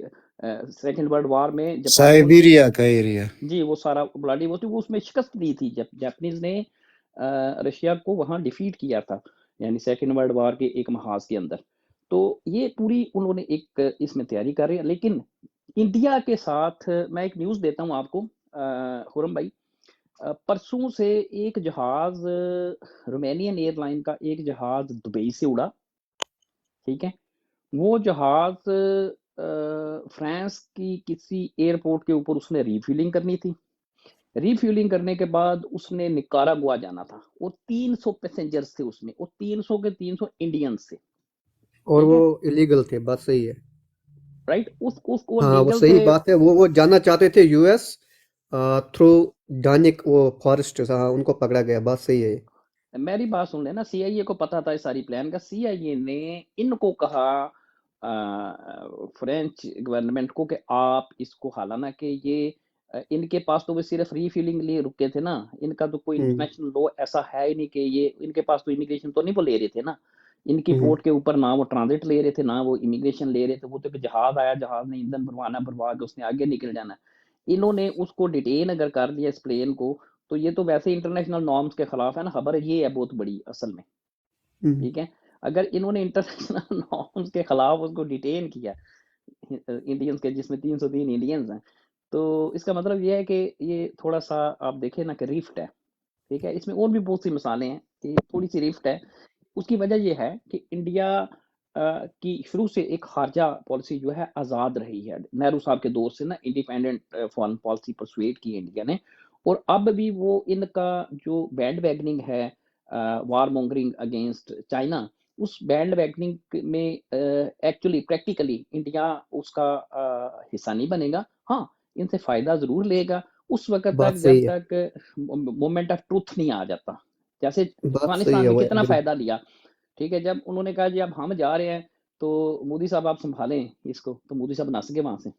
سیکنڈ ورلڈ وار میں جاپانیوں نے سائبیریا کا ایریا۔ جی وہ سارا ولاڈی ووسٹک، وہ اس میں شکست دی تھی جب جاپنیز نے رشیا کو وہاں ڈیفیٹ کیا تھا، یعنی سیکنڈ ورلڈ وار کے ایک محاذ کے اندر۔ تو یہ پوری انہوں نے ایک اس میں تیاری کر رہے ہیں، لیکن انڈیا کے ساتھ میں ایک نیوز دیتا ہوں آپ کو خرم بھائی، پرسوں سے ایک جہاز رومینین ایئر لائن کا ایک جہاز دبئی سے اڑا، ٹھیک ہے۔ وہ جہاز فرانس کی کسی ایئرپورٹ کے اوپر اس نے ریفیلنگ کرنی تھی، ریفیولنگ کرنے کے بعد اس نے نکاراگوا جانا تھا، اور 300 پیسنجرز تھے اس میں، اور 300 کے 300 انڈینز تھے، اور ٹھیک وہ ہے، الیگل تھے، بات صحیح ہے۔ رائٹ، اس وہ ہاں وہ لیگل صحیح تھے۔ بات ہے، وہ جانا چاہتے تھے یو ایس تھرو ڈانک وہ فارسٹ، ہاں ان کو پکڑا گیا، بات صحیح ہے۔ میری بات سن لینا، سی آئی اے کو پتا تھا اس ساری پلان کا، سی آئی اے نے ان کو کہا فرینچ گورنمنٹ کو کہ آپ اس کو حالانہ کہ یہ ان کے پاس تو وہ صرف ریفیلنگ لیے رکے تھے نا، ان کا تو کوئی انٹرنیشنل لو ایسا ہے ہی نہیں کہ یہ ان کے پاس تو امیگریشن تو نہیں وہ لے رہے تھے نا، ان کی پورٹ کے اوپر نہ وہ ٹرانزٹ لے رہے تھے نہ وہ امیگریشن لے رہے تھے، وہ تو کہ جہاز آیا، جہاز نے ایندھن بھروانا، بھروا کے اس نے آگے نکل جانا ہے۔ انہوں نے اس کو ڈیٹین اگر کر دیا اس پلین کو، تو یہ تو ویسے انٹرنیشنل نارمز کے خلاف ہے نا، خبر یہ ہے بہت بڑی اصل میں، ٹھیک ہے۔ اگر انہوں نے انٹرنیشنل نارمز کے خلاف اس کو ڈیٹین کیا، انڈینز کے جس میں 303 انڈینز ہیں، تو اس کا مطلب یہ ہے کہ یہ تھوڑا سا آپ دیکھیں نا کہ ریفٹ ہے، ٹھیک ہے، اس میں اور بھی بہت سی مثالیں ہیں کہ تھوڑی سی ریفٹ ہے. اس کی وجہ یہ ہے کہ انڈیا کی شروع سے ایک خارجہ پالیسی جو ہے آزاد رہی ہے. نہرو صاحب کے دور سے نا انڈیپینڈنٹ فارن پالیسی پرسویٹ کی انڈیا نے، اور اب بھی وہ ان کا جو بینڈ ویگننگ ہے وار مونگرنگ اگینسٹ چائنا، اس بینڈ ویگننگ میں ایکچولی پریکٹیکلی انڈیا اس کا حصہ نہیں بنے گا. ہاں، ان سے فائدہ ضرور لے گا اس وقت بات تک جب صحیح ہے، تک مومنٹ آف ٹروتھ نہیں آ جاتا. جیسے بات صحیح افغانستان ہے میں وہ کتنا فائدہ لیا، ٹھیک ہے، جب انہوں نے کہا جی اب ہم جا رہے ہیں تو مودی صاحب آپ سنبھالیں اس کو، تو مودی صاحب نس گئے وہاں سے.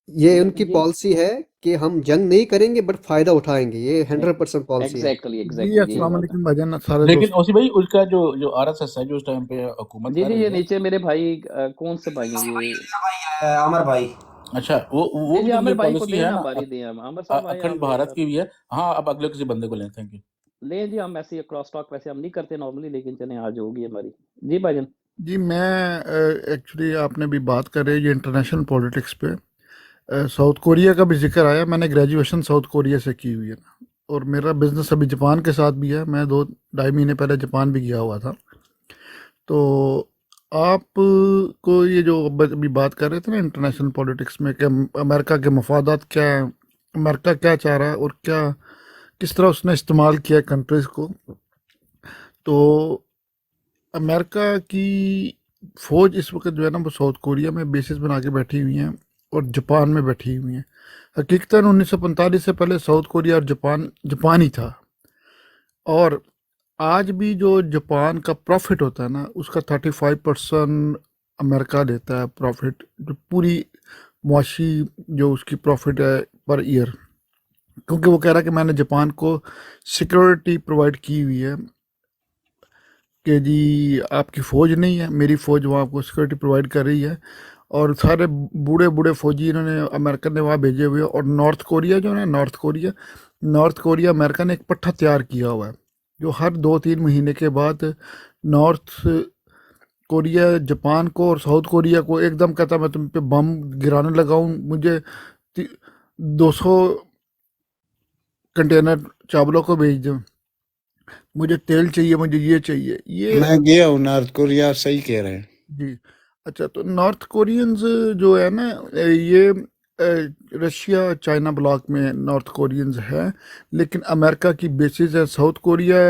یہ ٹھیک ہے ان نا کی یہ پالیسی ہے کہ ہم جنگ نہیں کریں گے بٹ فائدہ اٹھائیں گے، یہ 100% پالیسی ہے۔ ایگزیکٹلی جی یہی السلام بات ہے. علیکم بھائی جان، سارے لیکن دوست اوسی بھائی اس کا جو آر ایس ایس ہے جو اس ٹائم پہ حکومت جی کر جی یہ رہی ہے، نیچے میرے بھائی کون سے بھائی ہیں یہ؟ عامر بھائی اچھا وہ جی بھی جی تو عامر یہ بھائی کو پالیسی دیں ہے نا نا باری دیں. ہم عامر صاحب آئے اکھنڈ آپ لے بھارت کر کی بھی ہے. ہاں اب اگلے کسی بندے کو لیں. Thank you. لیں جی. ہم ایسے کراس ٹاک ویسے ہم نہیں کرتے نارملی، لیکن چلیں آج ہوگی ہماری. جی بھائی جان. جی میں ایکچولی آپ نے بھی بات کر رہے ہیں یہ انٹرنیشنل پولیٹکس پہ، ساؤتھ کوریا کا بھی ذکر آیا. میں نے گریجویشن ساؤتھ کوریا سے کی ہوئی ہے اور میرا بزنس ابھی جاپان کے ساتھ بھی ہے. میں 2-2.5 مہینے پہلے جاپان بھی گیا ہوا تھا. تو آپ کو یہ جو ابھی بات کر رہے تھے نا انٹرنیشنل پولیٹکس میں کہ امریکہ کے مفادات کیا ہیں، امریکہ کیا چاہ رہا ہے اور کس طرح اس نے استعمال کیا کنٹریز کو، تو امریکہ کی فوج اس وقت جو ہے نا وہ ساؤتھ کوریا میں بیسز بنا کے بیٹھی ہوئی ہیں اور جاپان میں بیٹھی ہوئی ہیں. حقیقتاً 1945 سے پہلے ساؤتھ کوریا اور جاپان ہی تھا، اور آج بھی جو جاپان کا پروفٹ ہوتا ہے نا اس کا 35% امریکہ دیتا ہے پروفٹ، جو پوری معاشی جو اس کی پروفٹ ہے پر ایئر، کیونکہ وہ کہہ رہا ہے کہ میں نے جاپان کو سیکورٹی پرووائڈ کی ہوئی ہے کہ جی آپ کی فوج نہیں ہے، میری فوج وہاں آپ کو سیکورٹی پرووائڈ کر رہی ہے. اور سارے بوڑھے فوجی انہوں نے امریکہ نے وہاں بھیجے ہوئے. اور نارتھ کوریا جو ہے نارتھ کوریا امریکہ نے ایک پٹھا تیار کیا ہوا ہے جو ہر 2-3 مہینے کے بعد نارتھ کوریا جاپان کو اور ساؤتھ کوریا کو ایک دم کہتا میں تم پہ بم گرانے لگاؤں، مجھے 200 کنٹینر چاولوں کو بھیج دوں، مجھے تیل چاہیے، مجھے یہ چاہیے. یہ میں گیا ہوں نارتھ کوریا، آپ صحیح کہہ رہے ہیں. جی اچھا، تو نارتھ کورینز جو ہے نا یہ رشیا چائنا بلاک میں نارتھ کورینز ہے، لیکن امریکہ کی بیسز ہے. ساؤتھ کوریا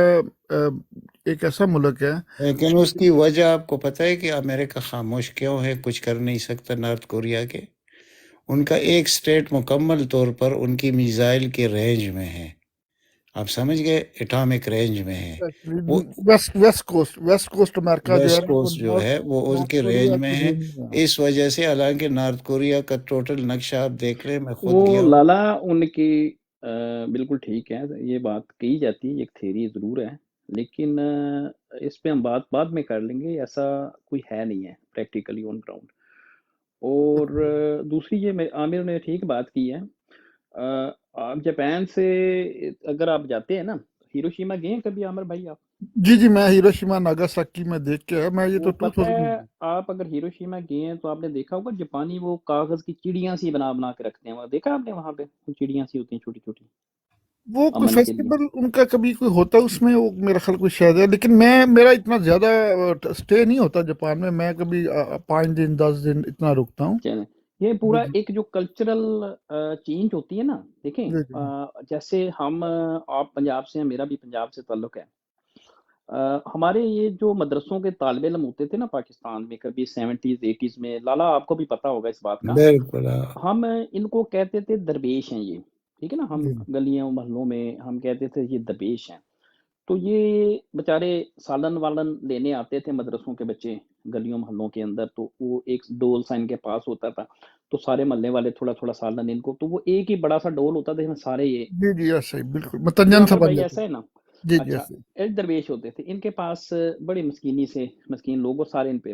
ایک ایسا ملک ہے. لیکن اس کی وجہ آپ کو پتہ ہے کہ امریکہ خاموش کیوں ہے، کچھ کر نہیں سکتا نارتھ کوریا کے؟ ان کا ایک سٹیٹ مکمل طور پر ان کی میزائل کے رینج میں ہے، آپ سمجھ گئے، اٹامک رینج میں ہے. وہ ویسٹ کوسٹ امریکہ جو ہے ویسٹ نا وہ کوسٹ جو ہے وہ ان نارتھ کے کوریا رینج میں کے ہے. رینج میں ہے. اس وجہ سے حالانکہ نارتھ کوریا کا ٹوٹل نقشہ آپ دیکھ لیں، میں خود وہ گیا ہوں. لالا ان کی بالکل ٹھیک ہے، یہ بات کہی جاتی ہے، ایک تھیری ضرور ہے، لیکن اس پہ ہم بات بعد میں کر لیں گے. ایسا کوئی ہے نہیں ہے پریکٹیکلی آن گراؤنڈ. اور دوسری یہ عامر نے ٹھیک بات کی ہے. آپ جاپان سے اگر آپ جاتے ہیں نا، ہیروشیما گئے ہیں کبھی عامر بھائی آپ؟ جی میں ہیروشیما ناگاساکی میں دیکھ کے میں یہ تو وہ پتہ 2000 ہے آپ اگر ہیروشیما گئے ہیں تو آپ نے دیکھا ہوگا جاپانی وہ کاغذ کی چڑیاں سی بنا کے رکھتے ہیں. وہ دیکھا آپ نے وہاں پہ وہ چڑیاں سی ہوتی ہیں چھوٹی چھوٹی وہ کوئی امن کے لیے. فیسٹیول ان کا کبھی کوئی ہوتا ہے اس میں، وہ میرا خیال کوئی شاید ہے، لیکن میرا اتنا زیادہ سٹے نہیں ہوتا جاپان میں. میں کبھی 5 دن 10 دن اتنا رکتا ہوں. چلیں، یہ جی پورا جی ایک جو کلچرل چینج ہوتی ہے نا، دیکھیں جی جی جیسے ہم آپ پنجاب سے ہیں، میرا بھی پنجاب سے تعلق ہے. ہمارے یہ جو مدرسوں کے طالب علم ہوتے تھے نا پاکستان میں کبھی 70s 80s میں، لالا آپ کو بھی پتہ ہوگا اس بات کا، بالکل. ہم ان کو کہتے تھے درویش ہیں یہ، ٹھیک ہے نا، ہم جی گلیوں محلوں میں ہم کہتے تھے یہ درویش ہیں. تو یہ بیچارے سالن والن لینے آتے تھے مدرسوں کے بچے گلیوں محلوں کے اندر، تو وہ ایک ڈول سا ان کے پاس ہوتا تھا، تو سارے محلے والے تھوڑا تھوڑا سالن ان کو، تو وہ ایک ہی بڑا سا ڈول ہوتا تھا جس میں سارے یہ جی جی ایسا ہی بالکل جو متنجن سا عامر بن بھائی جاتا ایسا ہے. ہے نا. جی جی اچھا، ایسا ہی. ایک درویش ہوتے تھے ان کے پاس، بڑی مسکینی سے مسکین لوگ، اور سارے ان پہ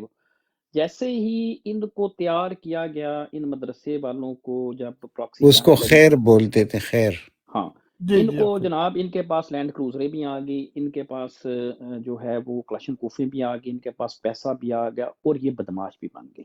جیسے ہی ان کو تیار کیا گیا، ان مدرسے والوں کو جب پراکسی اس کو چاہنے لگی، خیر بولتے تھے، خیر. ہاں جی ان جی کو جناب ان کے پاس لینڈ کروزریں بھی آ گئی، ان کے پاس جو ہے وہ کلاشن کوفیں بھی آ گئی، ان کے پاس پیسہ بھی آ گیا، اور یہ بدماش بھی بن گئی.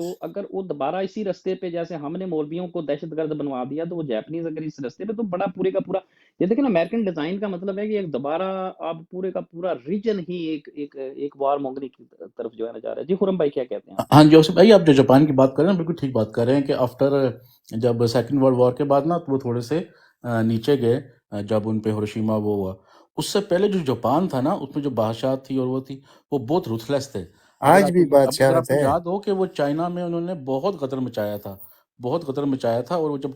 تو اگر وہ دوبارہ اسی رستے پہ، جیسے ہم نے مولویوں کو دہشت گرد بنوا دیا، تو وہ جیپنیز اگر اس رستے پہ، تو بڑا پورے کا پورا، یہ دیکھیں نا، امریکن ڈیزائن کا مطلب ہے کہ ایک دوبارہ آپ پورے کا پورا ریجن ہی ایک وار مونگنی کی طرف جو ہے نا جا رہا ہے۔ جی خرم بھائی کیا کہتے ہیں آپ؟ ہاں جی اوسف بھائی، آپ جو جاپان کی بات کر رہے ہیں بالکل ٹھیک بات کر رہے ہیں کہ آفٹر جب سیکنڈ ورلڈ وار کے بعد نا، تو وہ تھوڑے سے نیچے گئے جب ان پہ ہیروشیما وہ ہوا۔ اس سے پہلے جو جاپان تھا نا، اس میں جو بادشاہت تھی اور وہ تھی، وہ بہت رuthless تھے۔ آج بھی اگر آپ بادشاہت کو ہے۔ یاد ہو کہ وہ چائنا میں انہوں نے بہت قتل مچایا تھا، بہت قتل مچایا تھا، اور وہ جب